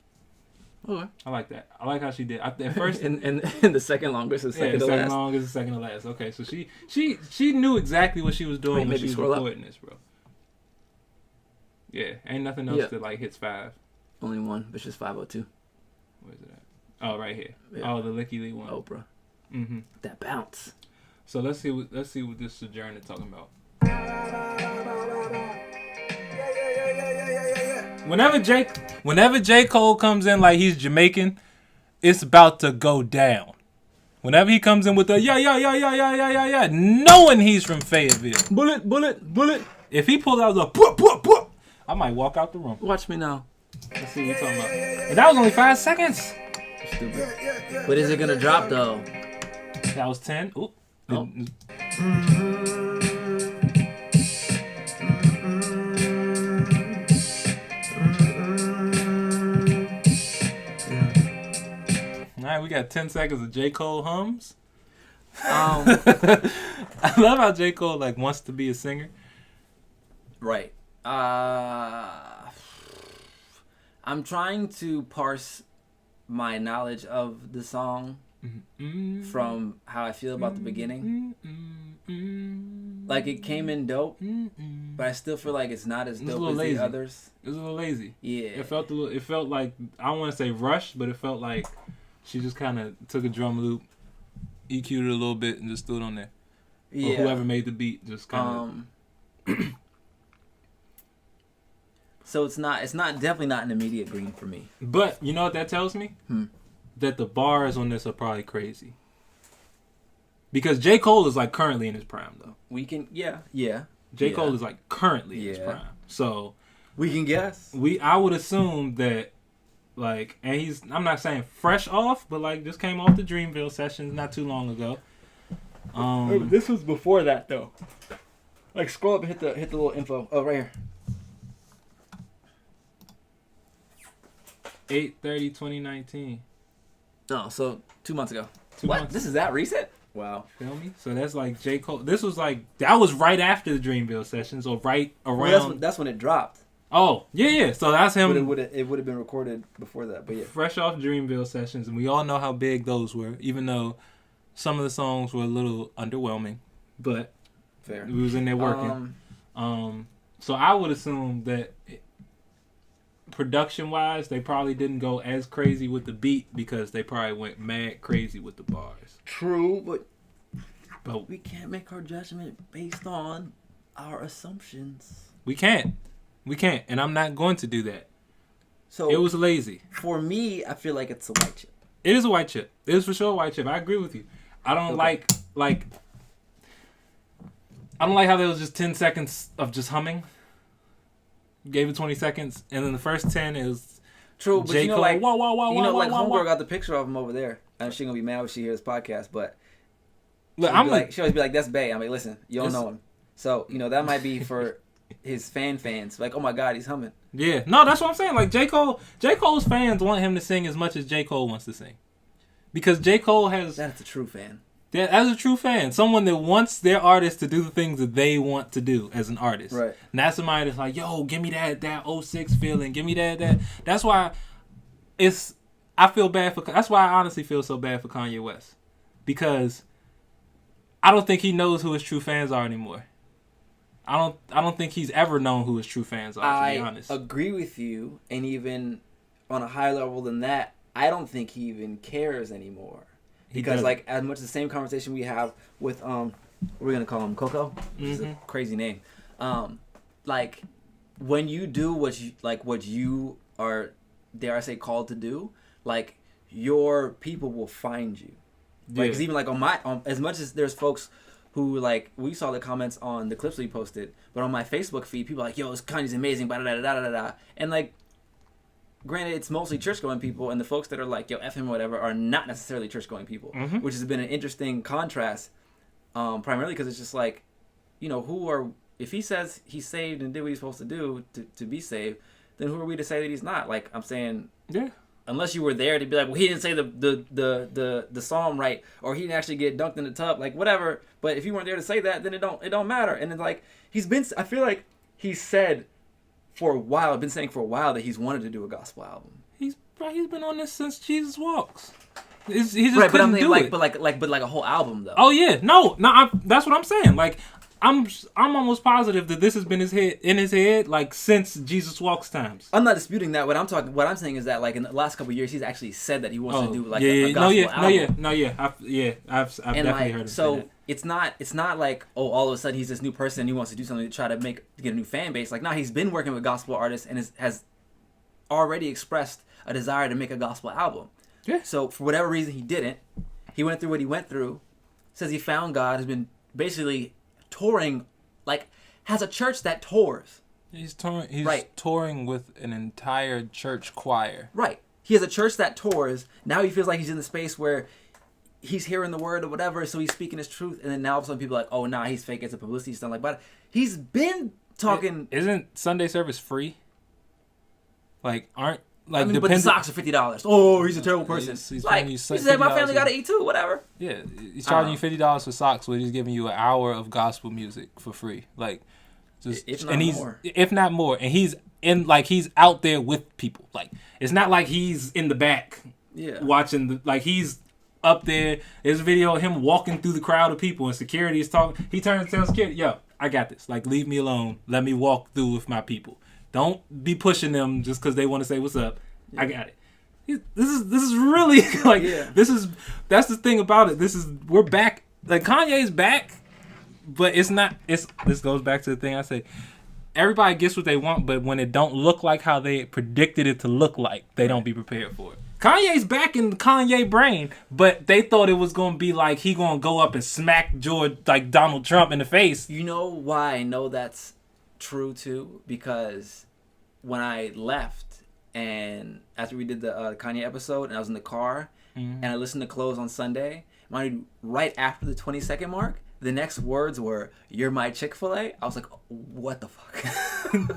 B: Okay. I like that. I like how she did. At first,
A: and the second longest is second to last.
B: Second longest is second to last. Okay, so she knew exactly what she was doing when she was recording this, bro. Yeah, ain't nothing else that like hits 5.
A: Only one, which is 502.
B: Where's it at? Oh, right here. Yeah. Oh, the Licky Lee one.
A: Oprah.
B: Mm-hmm.
A: That bounce.
B: So let's see what this Sojourner talking about. Whenever J. Cole comes in like he's Jamaican, it's about to go down. Whenever he comes in with the yeah, knowing he's from Fayetteville.
A: Bullet.
B: If he pulls out the boop, I might walk out the room.
A: Watch me now.
B: Let's see what you're talking about. And that was only 5 seconds.
A: Stupid. But is it gonna drop though?
B: That was 10. Ooh. Oh. Alright, we got 10 seconds of J. Cole hums.
A: Um,
B: I love how J. Cole like wants to be a singer.
A: right. I'm trying to parse my knowledge of the song from how I feel about the beginning. Like, it came in dope, but I still feel like it's not as dope as the others.
B: It was a little lazy.
A: Yeah.
B: It felt like, I don't want to say rushed, but it felt like she just kind of took a drum loop, EQ'd it a little bit, and just threw it on there.
A: Yeah.
B: Or whoever made the beat just kind of.
A: So it's definitely not an immediate green for me.
B: But you know what that tells me? That the bars on this are probably crazy. Because J. Cole is like currently in his prime, though. J. Cole is like currently in his prime. So
A: we can guess.
B: I would assume that, like, and I'm not saying fresh off, but like just came off the Dreamville sessions not too long ago.
A: This was before that, though. Like, scroll up and hit the little info. Oh, right here.
B: 8/30/2019.
A: Oh, so 2 months ago.
B: 2
A: What?
B: months.
A: This is that recent? Wow.
B: Feel me? So that's like J. Cole. That was right after the Dreamville sessions, or right around.
A: Well, that's when it dropped.
B: Oh, yeah. So that's him.
A: It would have been recorded before that, but yeah.
B: Fresh off Dreamville sessions, and we all know how big those were, even though some of the songs were a little underwhelming, but
A: fair.
B: We was in there working. So I would assume that production-wise, they probably didn't go as crazy with the beat because they probably went mad crazy with the bars.
A: True, but we can't make our judgment based on our assumptions.
B: We can't, and I'm not going to do that.
A: So
B: it was lazy.
A: For me, I feel like it's a white chip.
B: It is a white chip. It is for sure a white chip. I agree with you. I don't like I don't like how there was just 10 seconds of just humming. Gave it 20 seconds, and then the first 10 is
A: true. But
B: J. Cole,
A: like,
B: Homegirl
A: got the picture of him over there, and she gonna be mad when she hears this podcast. But
B: look,
A: she always be like, "That's Bay." I'm like, "Listen, you don't know him, so that might be for his fans. Like, oh my God, he's humming."
B: Yeah, no, that's what I'm saying. Like J. Cole's fans want him to sing as much as J. Cole wants to sing, because J. Cole has.
A: That's a true fan.
B: Yeah, as a true fan, someone that wants their artist to do the things that they want to do as an artist.
A: Right.
B: Not somebody that's like, yo, give me that 06 feeling. Give me that. That's why I feel bad for. That's why I honestly feel so bad for Kanye West, because I don't think he knows who his true fans are anymore. I don't think he's ever known who his true fans are. To be honest,
A: I agree with you, and even on a higher level than that, I don't think he even cares anymore. Because like, as much the same conversation we have with what we're gonna call him, Coco, which is a crazy name. Like, when you do what you are, dare I say, called to do, like, your people will find you. Like, 'cause even like on as much as there's folks who, like, we saw the comments on the clips we posted, but on my Facebook feed, people are like, yo, Kanye's amazing, da da da da da, and like. Granted, it's mostly church-going people, and the folks that are like, yo, F him or whatever, are not necessarily church-going people, which has been an interesting contrast, primarily because it's just like, if he says he's saved and did what he's supposed to do to be saved, then who are we to say that he's not? Like, I'm saying, unless you were there to be like, well, he didn't say the psalm right, or he didn't actually get dunked in the tub, like, whatever, but if you weren't there to say that, then it don't matter. And it's like, I feel like he said, I've been saying for a while that he's wanted to do a gospel album.
B: He's been on this since Jesus Walks. He just
A: right,
B: couldn't do it.
A: But like a whole album though.
B: Oh yeah, no, that's what I'm saying. Like, I'm almost positive that this has been in his head like since Jesus Walks times.
A: I'm not disputing that. What I'm saying is that, like, in the last couple of years, he's actually said that he wants to do like a gospel album.
B: I've definitely heard him say that.
A: It's not like, oh, all of a sudden he's this new person and he wants to do something to try to get a new fan base. Like, no, he's been working with gospel artists and has already expressed a desire to make a gospel album.
B: Yeah.
A: So for whatever reason he didn't. He went through what he went through. Says he found God. Has been basically touring, like, has a church that tours.
B: He's touring with an entire church choir.
A: Right. He has a church that tours. Now he feels like he's in the space where he's hearing the word or whatever, so he's speaking his truth. And then now all of a sudden people are like, oh, nah, he's fake. It's a publicity stunt. Like, but he's been talking.
B: Isn't Sunday service free? Like,
A: I mean, but the socks are $50. Oh, he's a terrible person.
B: He's
A: like,
B: paying you
A: he said, my family
B: $50
A: got to eat too, whatever.
B: Yeah, he's charging you $50 for socks, but he's giving you an hour of gospel music for free. Like, just
A: if not more.
B: If not more, and he's he's out there with people. Like, it's not like he's in the back, watching he's up there. There's a video of him walking through the crowd of people, and security is talking. He turns and tells security, "Yo, I got this. Like, leave me alone. Let me walk through with my people. Don't be pushing them just because they want to say what's up. Yeah. I got it." This is really that's the thing about it. We're back. Like, Kanye's back, but it's not. This goes back to the thing I say. Everybody gets what they want, but when it don't look like how they predicted it to look like, they don't be prepared for it. Kanye's back in the Kanye brain, but they thought it was gonna be like he gonna go up and smack Donald Trump in the face.
A: You know why I know that's true too? Because when I left and after we did the Kanye episode and I was in the car and I listened to Close on Sunday, right after the 20-second mark, the next words were, "You're my Chick-fil-A." I was like, what the fuck?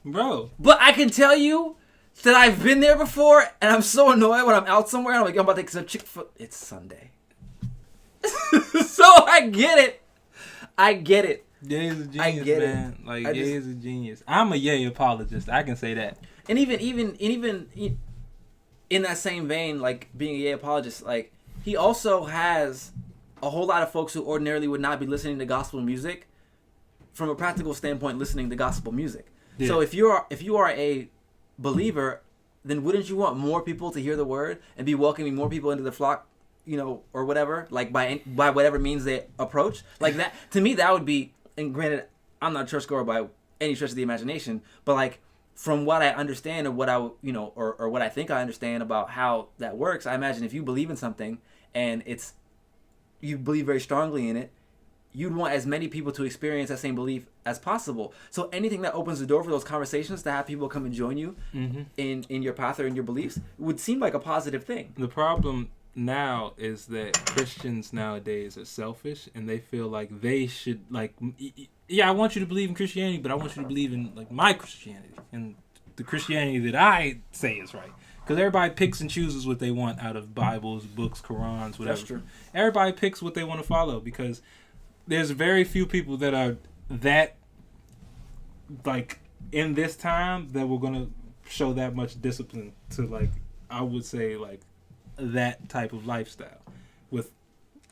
B: Bro.
A: But I can tell you that I've been there before and I'm so annoyed when I'm out somewhere and I'm like, I'm about to take some Chick-fil-A. It's Sunday. So I get it.
B: Ye is a genius, man. Like, Ye is a genius. I'm a Ye apologist. I can say that.
A: And even in that same vein, like being a Ye apologist, like he also has a whole lot of folks who ordinarily would not be listening to gospel music, from a practical standpoint, listening to gospel music. Yeah. So if you are a believer, then wouldn't you want more people to hear the word and be welcoming more people into the flock, or whatever, like by whatever means they approach, like that? To me, that would be. And granted, I'm not a churchgoer by any stretch of the imagination, but like from what I understand of what I or what I think I understand about how that works, I imagine if you believe in something and you believe very strongly in it, you'd want as many people to experience that same belief as possible. So anything that opens the door for those conversations to have people come and join you in your path or in your beliefs would seem like a positive thing.
B: The problem now is that Christians nowadays are selfish and they feel like they should, like, I want you to believe in Christianity, but I want you to believe in like my Christianity and the Christianity that I say is right. Because everybody picks and chooses what they want out of Bibles, books, Qurans, whatever.
A: That's true.
B: Everybody picks what they want to follow because there's very few people that are that, like, in this time that we're going to show that much discipline to, like, I would say, like, that type of lifestyle with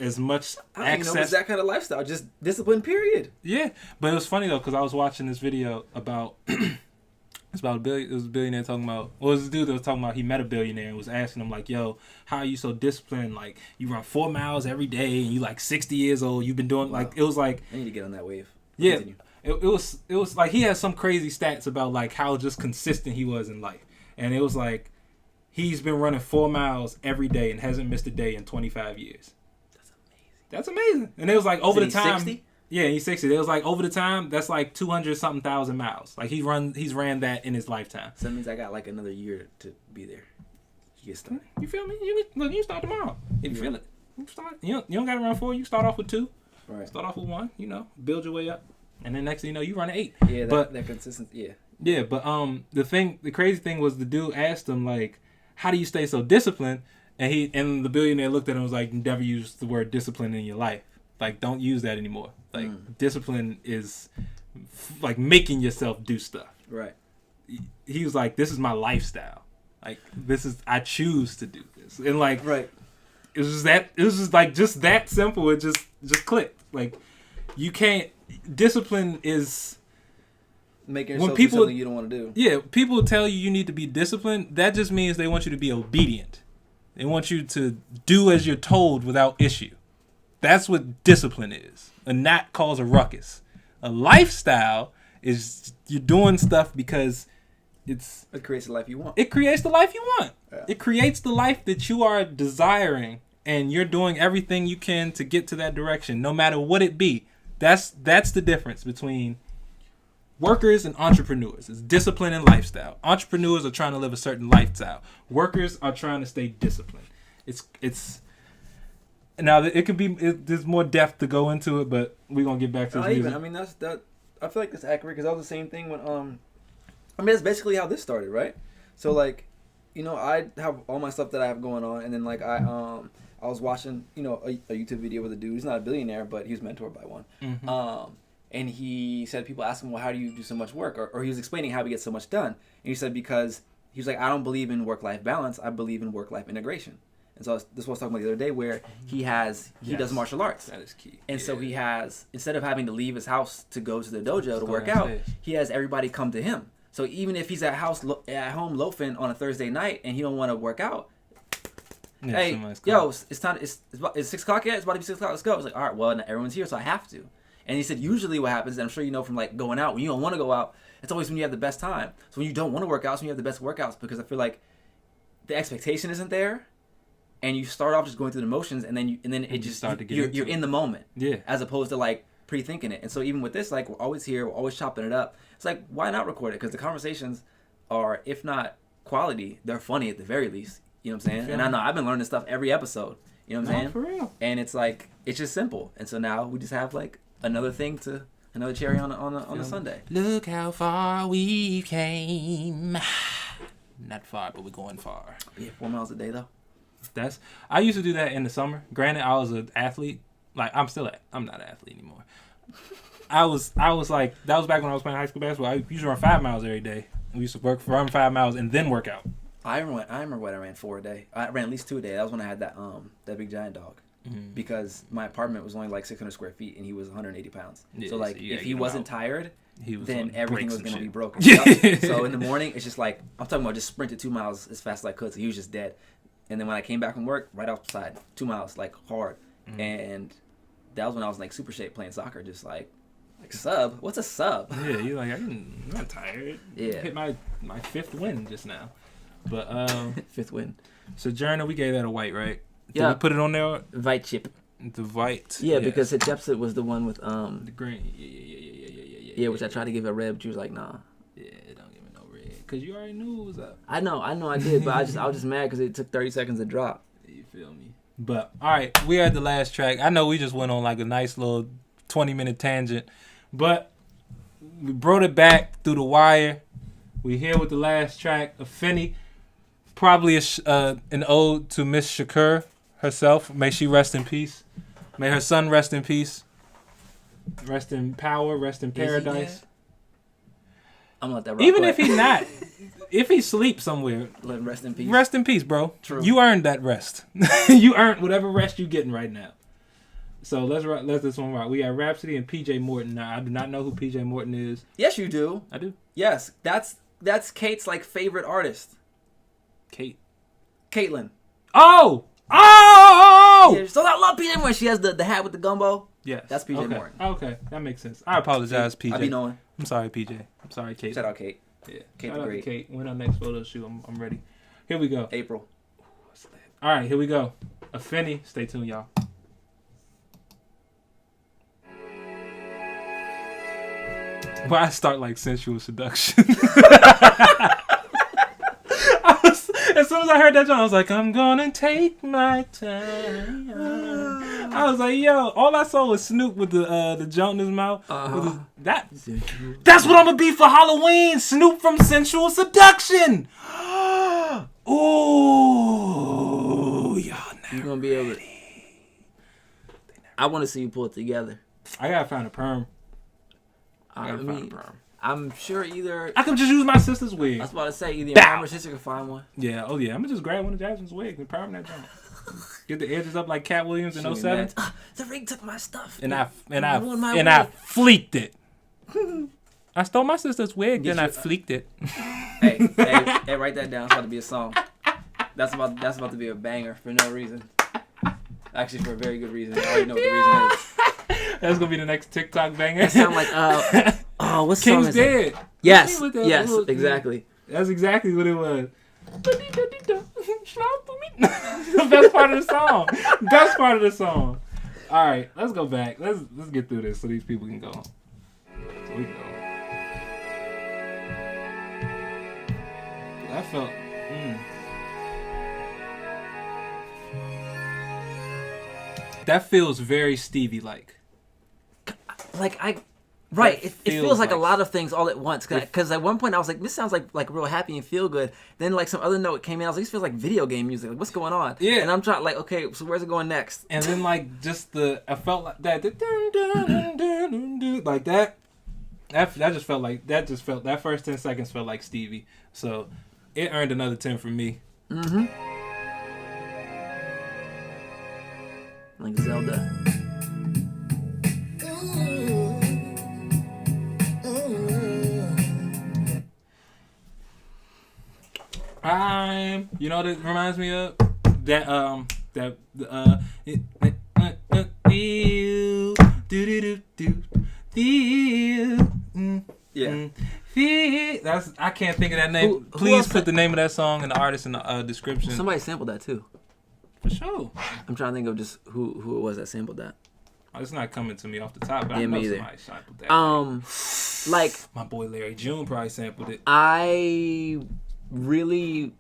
B: as much access.
A: It's that kind of lifestyle, just discipline, period.
B: Yeah, but it was funny though because I was watching this video about it's about it was a billionaire talking about, well, it was a dude that was talking about he met a billionaire and was asking him like, "Yo, how are you so disciplined? Like, you run 4 miles every day and you like 60 years old. You've been doing like." It was like,
A: I need to get on that wave.
B: Yeah, it was like he had some crazy stats about like how just consistent he was in life, and it was like. He's been running 4 miles every day and hasn't missed a day in 25 years. That's amazing. And it was like over the time. 60? Yeah, he's 60. It was like over the time, that's like 200-something thousand miles. Like he's ran that in his lifetime.
A: So that means I got like another year to be there. You get started.
B: You feel me? You start tomorrow. If you feel it. You don't got to run 4. You start off with 2. Right. Start off with 1. Build your way up. And then next thing you know, you run 8.
A: Yeah, that consistency. Yeah.
B: Yeah, but the crazy thing was the dude asked him like, how do you stay so disciplined? And the billionaire looked at him and was like, never use the word discipline in your life. Like, don't use that anymore. Like, discipline is like making yourself do stuff.
A: Right.
B: He was like, this is my lifestyle. Like, I choose to do this. And like,
A: right.
B: It was just that simple. It just clicked. Like, you can't, discipline is,
A: making yourself do something you don't want to do.
B: Yeah, people tell you need to be disciplined. That just means they want you to be obedient. They want you to do as you're told without issue. That's what discipline is. And not cause a ruckus. A lifestyle is you're doing stuff because
A: it creates the life you want.
B: It creates the life you want.
A: Yeah.
B: It creates the life that you are desiring, and you're doing everything you can to get to that direction, no matter what it be. That's the difference between workers and entrepreneurs. It's discipline and lifestyle. Entrepreneurs are trying to live a certain lifestyle. Workers are trying to stay disciplined. It's now it could be there's more depth to go into it, but we're gonna get back to this music.
A: I mean that I feel like that's accurate because that was the same thing when that's basically how this started, right? So like I have all my stuff that I have going on, and then like I was watching a YouTube video with a dude. He's not a billionaire, but he was mentored by one.
B: Mm-hmm.
A: And he said people ask him, well, how do you do so much work? Or he was explaining how he gets so much done. And he said because he was like, I don't believe in work-life balance. I believe in work-life integration. And so this is what I was talking about the other day, where he does martial arts.
B: That is key.
A: And so he has, instead of having to leave his house to go to the dojo to work out, he has everybody come to him. So even if he's at home loafing on a Thursday night and he don't want to work out,
B: Yeah,
A: hey, yo, it's time. It's 6 o'clock yet. It's about to be 6 o'clock. Let's go. It's like, all right, well, everyone's here, so I have to. And he said, usually what happens, and I'm sure you know from like going out, when you don't want to go out, it's always when you have the best time. So when you don't want to work out, it's when you have the best workouts, because I feel like the expectation isn't there, and you start off just going through the motions, and then it just
B: start to get
A: you're in the moment,
B: Yeah.
A: as opposed to like pre-thinking it. And so even with this, like, we're always here, we're always chopping it up. It's like, why not record it? Because the conversations are, if not quality, they're funny at the very least. You know what I'm saying? And I know I've been learning this stuff every episode. You know what I'm saying?
B: For real.
A: And it's like, it's just simple. And so now we just have like another cherry on a Sunday.
B: Look how far we came. Not far, but we're going far.
A: Yeah, 4 miles a day though.
B: I used to do that in the summer. Granted, I was an athlete. Like, I'm not an athlete anymore. I was like, that was back when I was playing high school basketball. I used to run 5 miles every day. We used to run 5 miles and then work out.
A: I remember when I ran 4 a day. I ran at least 2 a day. That was when I had that big giant dog.
B: Mm-hmm.
A: Because my apartment was only like 600 square feet and he was 180 pounds.
B: Yeah,
A: so like, if he wasn't tired, then everything was going to be broken.
B: Yeah.
A: So in the morning, it's just like, I'm talking about just sprinted 2 miles as fast as I could. So he was just dead. And then when I came back from work, right outside, 2 miles, like hard. Mm-hmm. And that was when I was in like super shape playing soccer, just like sub. What's a sub?
B: Yeah, you're like, I'm not tired.
A: Yeah.
B: Hit my 5th win just now. But
A: 5th win.
B: Sojourner, we gave that a white, right? Did
A: Yeah.
B: we put it on there?
A: White chip.
B: The white.
A: Yeah,
B: yes.
A: because Hitchepsut was the one with
B: the green.
A: Yeah, which I tried to give a red, but she was like, nah.
B: Yeah, don't give me no red, cause you already knew it was up.
A: I know I did, but I was just mad because it took 30 seconds to drop.
B: You feel me? But all right, we are at the last track. I know we just went on like a nice little 20-minute tangent, but we brought it back through the wire. We here with the last track of Finney. Probably an ode to Miss Shakur herself. May she rest in peace. May her son rest in peace. Rest in power. Rest in paradise.
A: I'm gonna let that rock.
B: Even if he's not, if he sleeps somewhere,
A: let him rest in peace.
B: Rest in peace, bro.
A: True.
B: You earned that rest. You earned whatever rest you're getting right now. So let's this one rock. We got Rapsody and PJ Morton. Now I do not know who PJ Morton is.
A: Yes, you do.
B: I do.
A: Yes, that's Kate's like favorite artist.
B: Kate.
A: Caitlyn.
B: Oh!
A: Yeah, so I love PJ Morton. She has the hat with the gumbo.
B: Yes.
A: That's PJ
B: okay.
A: Morton.
B: Okay, that makes sense. I apologize, PJ.
A: I be knowing.
B: I'm sorry, PJ. I'm sorry, Kate.
A: Shout out Kate.
B: Yeah.
A: Kate
B: Shout
A: the
B: out
A: Great.
B: to Kate. When our next photo shoot, I'm ready. Here we go.
A: April.
B: All right, here we go. A Finney. Stay tuned, y'all. Why I start like sensual seduction? As soon as I heard that song, I was like, I'm gonna take my time. I was like, yo, all I saw was Snoop with the joint in his mouth. That's what I'm gonna be for Halloween. Snoop from Sensual Seduction. Ooh, y'all
A: You're gonna be able to. I want to see you pull it together.
B: I gotta find a perm.
A: I mean, I'm sure either.
B: I could just use my sister's wig.
A: I was about to say either your mom or sister can find one.
B: Yeah, oh yeah. I'm gonna just grab one of Jasmine's wigs and perm that joint. Get the edges up like Cat Williams in 07.
A: The ring took my stuff.
B: And I fleeked it. I stole my sister's wig, then I fleeked it.
A: Hey, write that down. It's about to be a song. That's about to be a banger for no reason. Actually, for a very good reason. I already know what the reason is.
B: That's gonna be the next TikTok banger.
A: It sound like what song
B: King's
A: is
B: Dead.
A: it? Yes,
B: Yes,
A: exactly.
B: That's exactly what it was. The best part of the song. Best part of the song. All right, let's go back. Let's get through this so these people can go home. So we can go home. That felt. That feels very Stevie-like.
A: Like Right, it feels like a lot of things all at once. Because at one point I was like, this sounds like real happy and feel good. Then like some other note came in, I was like, this feels like video game music. Like, what's going on?
B: Yeah.
A: And I'm trying like, okay, so where's it going next?
B: And then like just I felt like that, like that. That just felt like that first 10 seconds felt like Stevie. So it earned another 10 from me.
A: Mm-hmm. Like Zelda.
B: You know what it reminds me of? That's I can't think of that name. Please put the name of that song and the artist in the description.
A: Somebody sampled that too.
B: For sure.
A: I'm trying to think of just who it was that sampled that.
B: It's not coming to me off the top, but I know somebody sampled that.
A: Like
B: my boy Larry June probably sampled it.
A: I really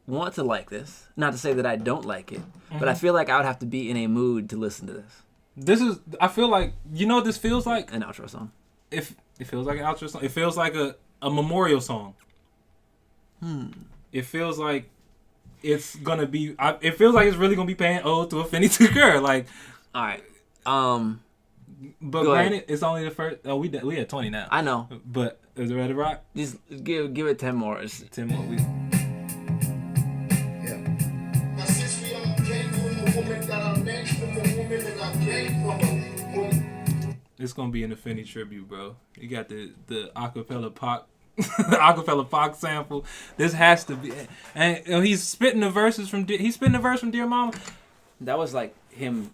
A: want to like this. Not to say that I don't like it, but I feel like I would have to be in a mood to listen to this.
B: I feel like, you know what this feels like?
A: An outro song.
B: If it feels like an outro song, it feels like a memorial song. It feels like it's gonna be. It feels like it's really gonna be paying ode to Afeni Tukur. Like,
A: all right.
B: But granted, it's only the first. Oh, we had 20 now.
A: I know.
B: But is it ready to rock?
A: Just give it 10 more.
B: 10 more. It's gonna be an Afeni tribute, bro. You got the acapella Pac, the acapella Pac sample. This has to be, and he's spitting the verses from. He's spitting the verse from Dear Mama.
A: That was like him.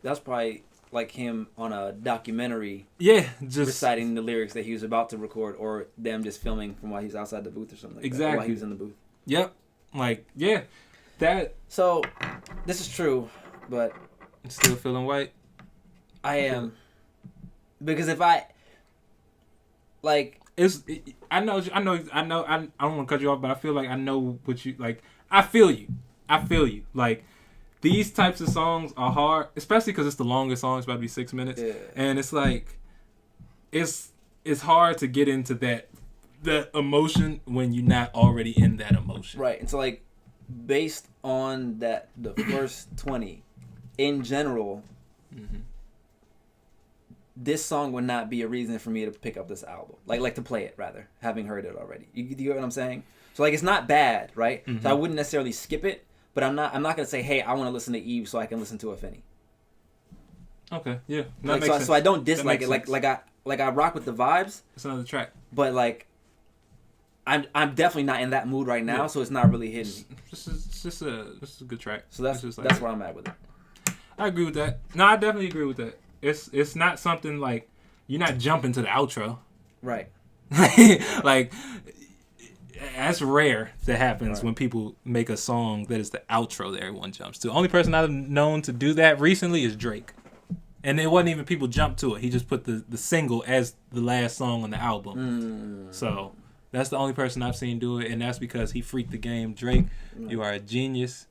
A: That's probably like him on a documentary.
B: Yeah, just
A: reciting the lyrics that he was about to record, or them just filming from while he was outside the booth or something. Like
B: exactly.
A: That, while he was in the booth.
B: Yep. Like that. So,
A: this is true, but
B: I'm still feeling white.
A: I am. Because if I like,
B: I don't want to cut you off, but I feel like I know what you like. I feel you. Like, these types of songs are hard, especially because it's the longest song. It's about to be 6 minutes, and it's like, it's hard to get into that emotion when you're not already in that emotion.
A: Right. And so, like, based on that, the first 20, in general. This song would not be a reason for me to pick up this album, like to play it rather, having heard it already. You get what I'm saying? So like, it's not bad, right? So I wouldn't necessarily skip it, but I'm not gonna say, hey, I want to listen to Eve so I can listen to Afeni.
B: Okay, yeah,
A: like, so I don't dislike it. Like I rock with the vibes.
B: It's another track,
A: but like, I'm definitely not in that mood right now, so it's not really hitting me.
B: This is a good track.
A: So that's where I'm at with it.
B: I agree with that. No, I definitely agree with that. It's not something like, you're not jumping to the outro.
A: Right.
B: Like, that's rare that happens when people make a song that is the outro that everyone jumps to. The only person I've known to do that recently is Drake. And it wasn't even people jump to it. He just put the single as the last song on the album. So that's the only person I've seen do it, and that's because he freaked the game. Drake, you are a genius.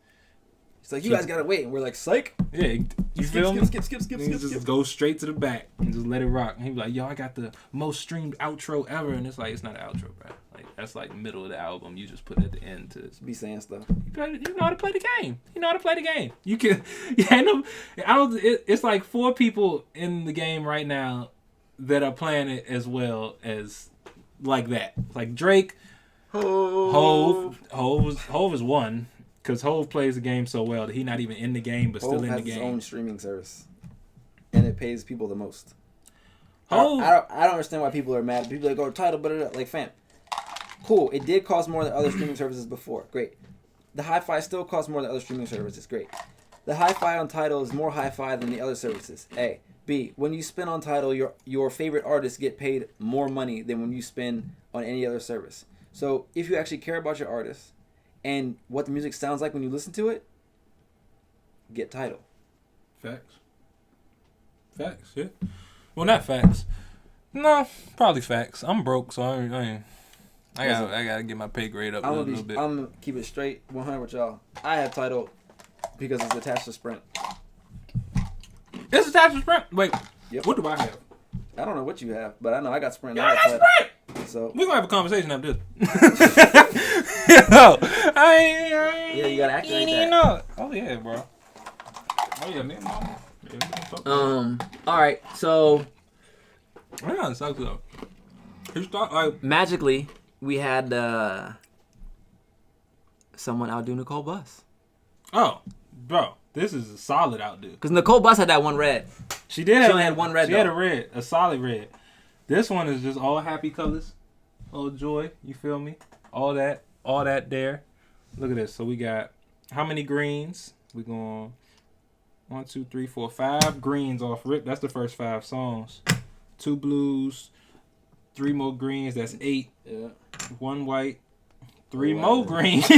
A: It's like, you guys gotta wait, and we're like, psych.
B: Yeah, you feel me?
A: Skip.
B: Just go straight to the back and just let it rock. And he be like, yo, I got the most streamed outro ever, and it's like, it's not an outro, bro. Like, that's like middle of the album. You just put it at the end to
A: be saying stuff.
B: You know how to play the game. You can. It's like 4 people in the game right now that are playing it as well as like that. Like Drake, Hove is one. Because Hove plays the game so well that he's not even in the game, but still in the game.
A: Hove has his own streaming service, and it pays people the most.
B: Hove,
A: I don't understand why people are mad. People are like, oh, title, but like, fam, cool. It did cost more than other streaming services before. Great. The hi-fi still costs more than other streaming services. Great. The hi-fi on Tidal is more hi-fi than the other services. A. B. When you spend on Tidal, your favorite artists get paid more money than when you spend on any other service. So if you actually care about your artists and what the music sounds like when you listen to it, get Tidal.
B: Facts, yeah. Well, not facts. No, probably facts. I'm broke, so I gotta get my pay grade up a little bit.
A: I'm gonna keep it straight 100 with y'all. I have Tidal because it's attached to Sprint.
B: It's attached to Sprint? Wait,
A: yep.
B: What do I have?
A: I don't know what you have, but I know I got Sprint.
B: Yeah, I got Sprint.
A: So
B: We're gonna have a conversation after this. Yo,
A: yeah, you gotta activate
B: you
A: that.
B: know. Oh yeah, bro. Oh yeah, me and mama. Yeah, we gonna talk.
A: All right. So
B: Yeah, it sucks though. You start like
A: magically, we had someone outdo Nicole Bus.
B: oh, bro, this is a solid outdo.
A: Because Nicole Bus had that one red.
B: She did.
A: She
B: Have,
A: only had one red,
B: She had
A: though.
B: a red, a solid red. This one is just all happy colors, all joy. You feel me? All that there. Look at this. So we got how many greens? We going 1, 2, 3, 4, 5 greens off rip. That's the first 5 songs. 2 blues, 3 more greens. That's 8.
A: Yeah.
B: 1 white, 3
A: 11.
B: more greens,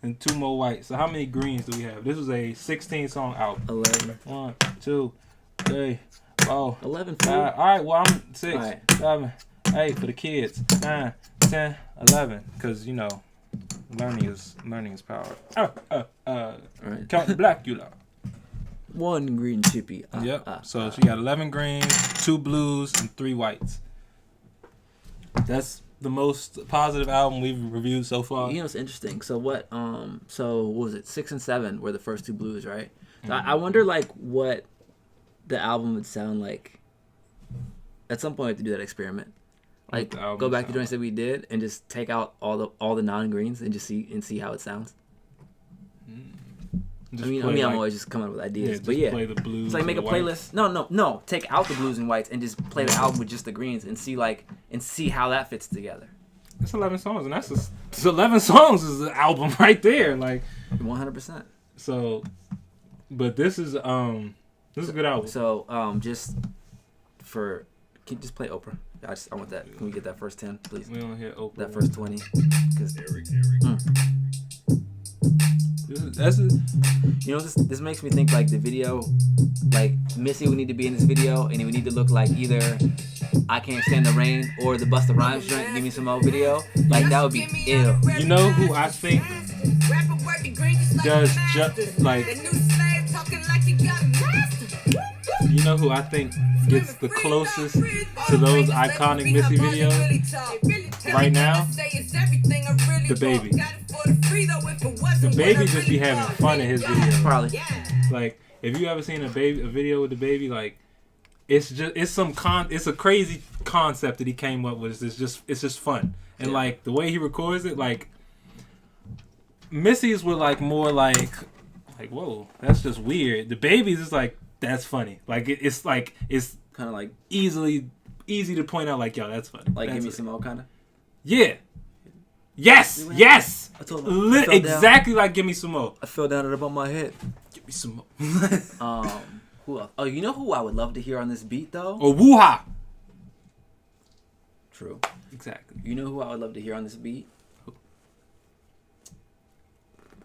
B: and 2 more white. So how many greens do we have? This is a 16-song album.
A: 11.
B: 1, 2, 3, 4,
A: 11.
B: 5. All right, well, I'm 6,
A: All right.
B: 7, 8 for the kids. 9, 10, 11. Because, you know, learning is power.
A: Right.
B: Count Blackula.
A: 1 green chippy.
B: Yep. So she got 11 greens, 2 blues, and 3 whites. That's the most positive album we've reviewed so far.
A: You know, it's interesting. So what was it? 6 and 7 were the first 2 blues, right? So I wonder, like, what the album would sound like. At some point, we have to do that experiment. Like,
B: the album
A: go back to
B: sound
A: joints that we did and just take out all the non-greens and just see how it sounds.
B: Just
A: I mean,
B: play,
A: I'm
B: like,
A: always just coming up with ideas,
B: just
A: but yeah,
B: play the blues.
A: it's like make a
B: and the
A: playlist.
B: whites.
A: No, take out the blues and whites and just play the album with just the greens and see how that fits together.
B: It's 11 songs, and it's 11 songs is the album right there. Like
A: 100%.
B: so, but this is a good album.
A: So just can you just play Oprah? I want that. Can we get that first 10, please?
B: We don't hear Oprah.
A: That first 20. 'Cause, you know, this makes me think like the video, like Missy would need to be in this video, and it would need to look like either I Can't Stand the Rain or the Busta Rhymes joint. Give me some more video. Like that would be ill.
B: You know who I think does like. You know who I think gets the closest to those iconic Missy videos right now? The Baby. The Baby just be having fun in his videos.
A: Probably.
B: Like, if you ever seen a video with the Baby, like, it's a crazy concept that he came up with. It's just fun, and like the way he records it, like Missy's were like more like whoa, that's just weird. The Baby's is like that's funny. Like it's
A: Kind of like
B: easy to point out. Like yo, that's funny.
A: like
B: that's
A: Give Me Some More kind of.
B: Yeah. Yes.
A: I told him, I fell
B: Exactly like Give Me Some More.
A: I fell down at above my head.
B: Give me some more.
A: Who else? Oh, you know who I would love to hear on this beat though?
B: Or Woo-Ha.
A: True.
B: Exactly.
A: You know who I would love to hear on this beat?
B: Who?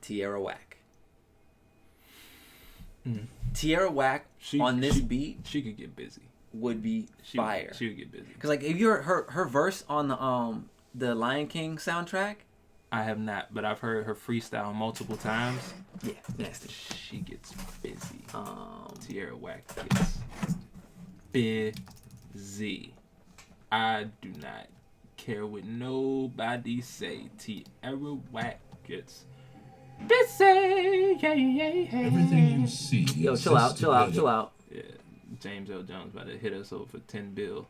A: Tierra Whack. Tierra Whack on this beat
B: She could get busy.
A: would be fire.
B: She would get busy.
A: Cause like if you heard her verse on the Lion King soundtrack,
B: I have not, but I've heard her freestyle multiple times.
A: yeah, nasty.
B: She gets busy. Tierra Whack gets busy. I do not care what nobody say. Tierra Whack gets busy.
G: Everything you see.
A: Yo, chill out.
B: Yeah, James L. Jones about to hit us over for 10 bill.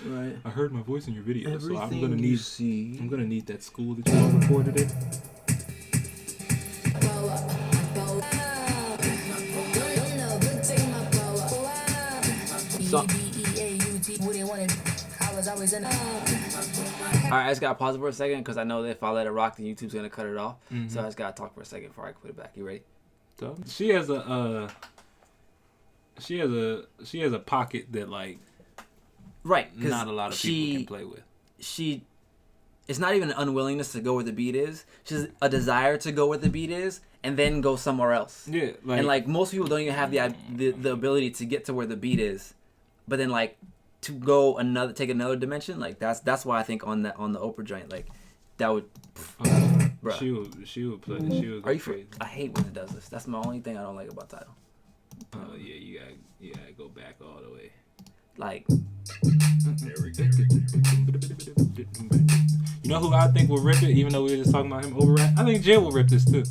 A: Right.
B: I heard my voice in your video, so I'm
A: Everything
B: gonna
A: you
B: need.
A: see.
B: I'm gonna need that school that you all recorded in.
A: So, all right, I just gotta pause it for a second because I know that if I let it rock, then YouTube's gonna cut it off. So I just gotta talk for a second before I put it back. You ready?
B: So she has a pocket that like
A: Right. 'Cause
B: not a lot of people can play with.
A: It's not even an unwillingness to go where the beat is. She's a desire to go where the beat is and then go somewhere else.
B: Yeah,
A: And like most people don't even have the ability to get to where the beat is, but then like to go take another dimension. Like that's why I think on the Oprah joint, like that would. Bruh.
B: She would play. She would go
A: Are you?
B: crazy.
A: I hate when it does this. That's my only thing I don't like about Tidal.
B: Oh yeah, you gotta go back all the way.
A: Like,
B: You know who I think will rip it, even though we were just talking about him over rap? I think Jill will rip this too.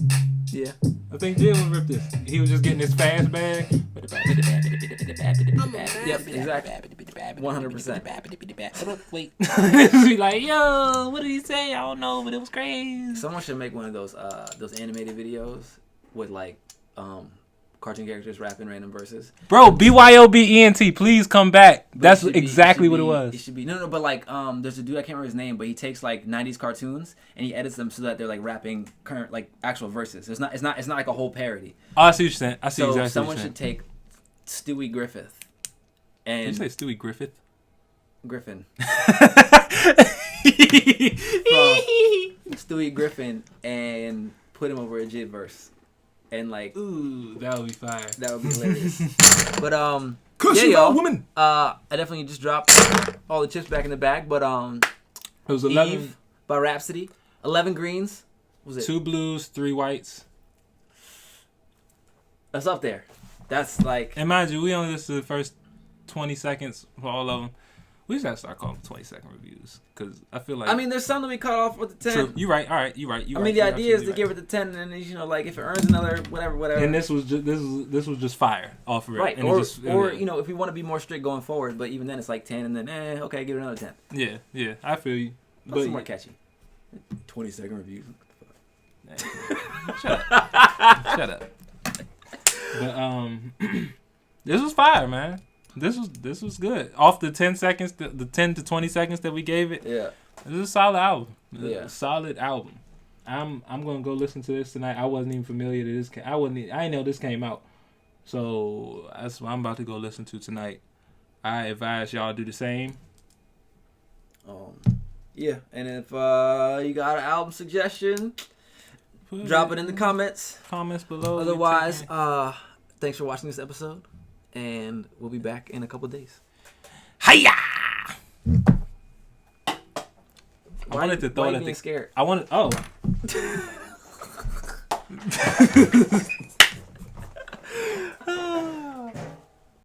A: yeah.
B: I think Jill will rip this. He was just getting his fast bag.
A: Yep, exactly. 100%.
B: Wait. Be like, yo, what did he say? I don't know, but it was crazy.
A: Someone should make one of those animated videos with like cartoon characters rapping random verses.
B: Bro, BYOBENT, please come back.
A: But
B: That's
A: it should be-
B: exactly what it
A: It
B: was.
A: should be no, but like there's a dude, I can't remember his name, but he takes like 90s cartoons and he edits them so that they're like rapping current like actual verses. It's not like a whole parody.
B: Oh, I see what you're saying. I see
A: So
B: exactly
A: someone
B: what you're
A: should
B: saying.
A: take Stewie Griffith
B: Did you
A: and
B: say Stewie Griffith?
A: Griffin. Stewie Griffin and put him over a Jid verse. And like,
B: Ooh, that would be fire.
A: that would be hilarious. But
B: Cause
A: yeah,
B: you
A: y'all.
B: woman.
A: I definitely just dropped all the chips back in the bag. But
B: It was 11,
A: Eve by Rapsody, 11 greens. What was it?
B: 2 blues, 3 whites.
A: That's up there. That's like,
B: And mind you, we only listened to the first 20 seconds for all of them. We just gotta start calling them 20-second reviews, because I feel like.
A: I mean, there's some that we cut off with the 10.
B: True. You're right. All right. You're right.
A: I mean, the idea is to give it the 10, and then, like if it earns another whatever.
B: And this was just fire off of it.
A: Right,
B: And
A: or
B: it just,
A: if we want to be more strict going forward, but even then it's like 10, and then okay, give it another 10.
B: Yeah. I feel you.
A: But some more catchy. 20-second reviews.
B: Shut up. But this was fire, man. This was good. Off the 10 seconds, the 10 to 20 seconds that we gave it.
A: Yeah.
B: This is a solid album.
A: Yeah.
B: Solid album. I'm gonna go listen to this tonight. I wasn't even familiar to this. I didn't know this came out. So that's what I'm about to go listen to tonight. I advise y'all do the same.
A: Yeah, and if you got an album suggestion, drop it in the comments.
B: Comments below.
A: Otherwise, thanks for watching this episode, and we'll be back in a couple of days.
B: Hiya!
A: Why
B: wanted to throw
A: why
B: it
A: are
B: at
A: you being
B: the-
A: scared?
B: I wanted. Oh.